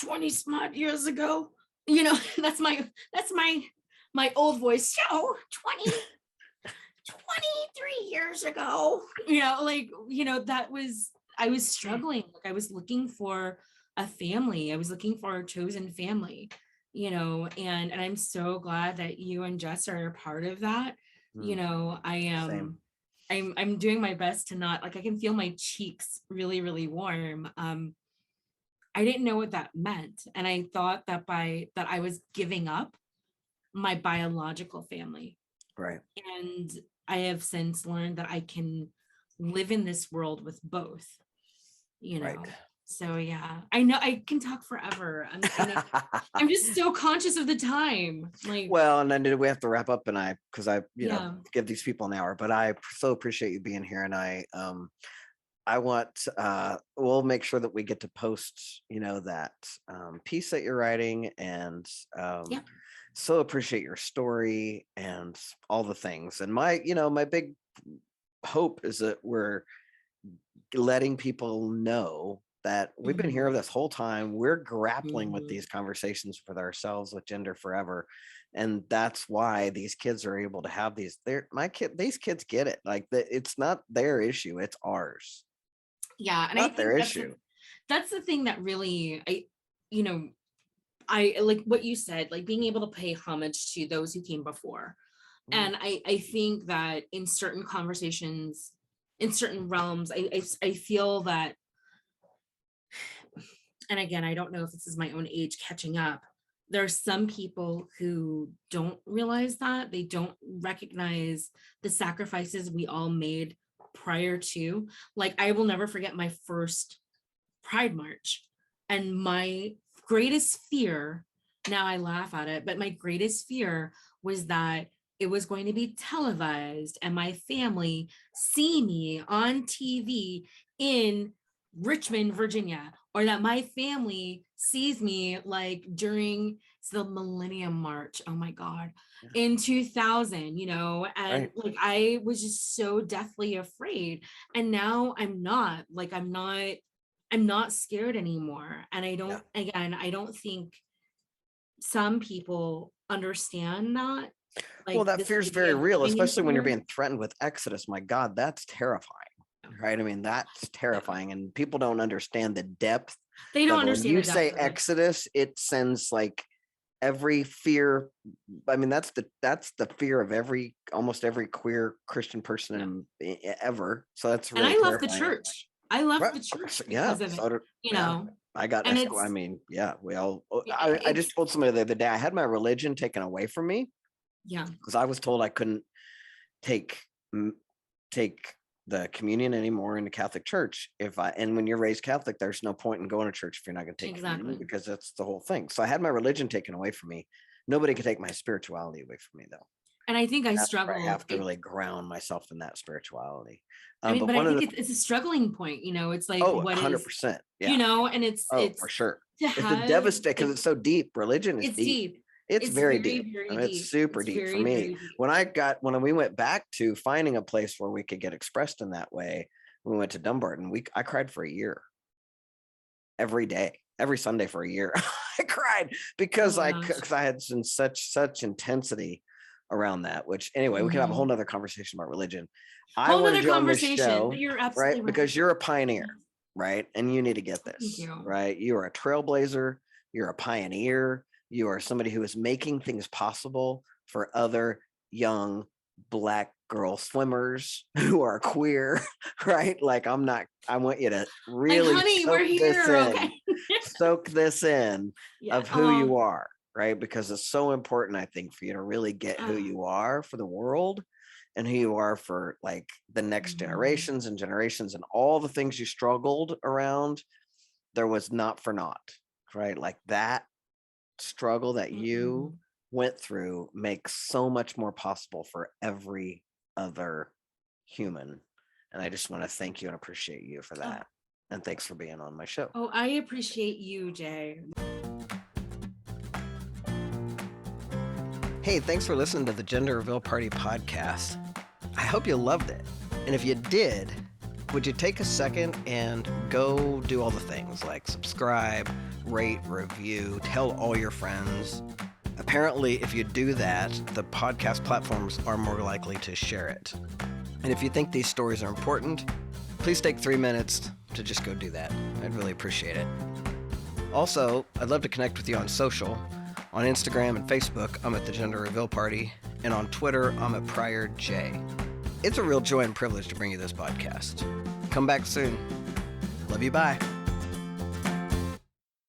20 some odd years ago. You know, that's my old voice. So 23 years ago, you know, like, you know, I was struggling. Like I was looking for a family. I was looking for a chosen family, you know, and I'm so glad that you and Jess are a part of that. You know, I Same. am, I'm doing my best to not, like, I can feel my cheeks really, really warm. I didn't know what that meant. And I thought that that I was giving up my biological family. Right. And I have since learned that I can live in this world with both, you know. Right. So yeah, I know I can talk forever. I'm just so conscious of the time. Like, Well, and then we have to wrap up, and because I, yeah, give these people an hour, but I so appreciate you being here, and I want, we'll make sure that we get to post, that piece that you're writing, and yeah, so appreciate your story and all the things. And my big hope is that we're letting people know that we've been here this whole time. We're grappling with these conversations with ourselves with gender forever. And that's why these kids are able to have these. These kids get it. Like it's not their issue, it's ours. yeah. And I Not their think issue. that's the thing that really, you know, I like what you said, like being able to pay homage to those who came before. And I think that in certain conversations, in certain realms, I feel that, and again, I don't know if this is my own age catching up. There are some people who don't realize that. They don't recognize the sacrifices we all made prior to. Like, I will never forget my first Pride March. And my greatest fear, now I laugh at it, but my greatest fear was that it was going to be televised and my family see me on TV in Richmond, Virginia, or that my family sees me like during the Millennium March. Oh my God. In 2000, you know, and Right. like I was just so deathly afraid. And now I'm not scared anymore. And Yeah. I don't think some people understand that. Well, Like that this fear is very idea of real, living in especially when you're fear. being threatened with Exodus. My God, that's terrifying. Right. I mean, that's terrifying. And people don't understand the depth They don't of it. When understand you the depth say of it. Exodus, it sends like every fear. I mean, that's the fear of almost every queer Christian Yeah. person ever. So that's And really I love the terrifying. church. I love Right. the church Yeah. because of it, So you yeah. know. I got And I mean, yeah, we all, I it's just told somebody the other day, I had my religion taken away from me yeah, because I was told I couldn't take take the communion anymore in the Catholic Church. And when you're raised Catholic, there's no point in going to church if you're not going to take communion, exactly. because that's the whole thing. So I had my religion taken away from me. Nobody could take my spirituality away from me, though. And I think I That's where I struggled. have to really ground myself in that spirituality. I mean, But but I one of think the it's a struggling point, you know. It's like, Oh, what is, 100%. you Yeah. know, and Oh, it's for sure. to It's a have devastating because like, it's so deep. Religion is it's deep. deep. It's It's very very, deep. I very mean, it's deep. super It's deep for very, me. very deep. When we went back to finding a place where we could get expressed in that way, we went to Dumbarton. I cried for a year, every day, every Sunday for a year. I cried Oh because my gosh. I had such intensity around that. Which anyway, we could have a whole nother conversation about religion. I Whole wanted nother you on this conversation, but show, you're right? absolutely right. Because you're a pioneer, right? And you need to get Thank this, you. right? You are a trailblazer, you're a pioneer, you are somebody who is making things possible for other young Black girl swimmers who are queer, right? Like I want you to really honey, we're here, okay? soak this in Yeah. of who you are, right? Because it's so important, I think, for you to really get who you are for the world and who you are for like the next generations and generations, and all the things you struggled around. There was not for naught, right? Like that struggle that you went through makes so much more possible for every other human. And I just want to thank you and appreciate you for that. And thanks for being on my show. Oh, I appreciate you, Jay. Hey, thanks for listening to the Gender Reveal Party podcast. I hope you loved it. And if you did, would you take a second and go do all the things like subscribe, rate, review, tell all your friends. Apparently, if you do that, the podcast platforms are more likely to share it. And if you think these stories are important, please take 3 minutes to just go do that. I'd really appreciate it. Also, I'd love to connect with you on social. On Instagram and Facebook, I'm at the Gender Reveal Party. And on Twitter, I'm at Pryor J. It's a real joy and privilege to bring you this podcast. Come back soon. Love you, bye.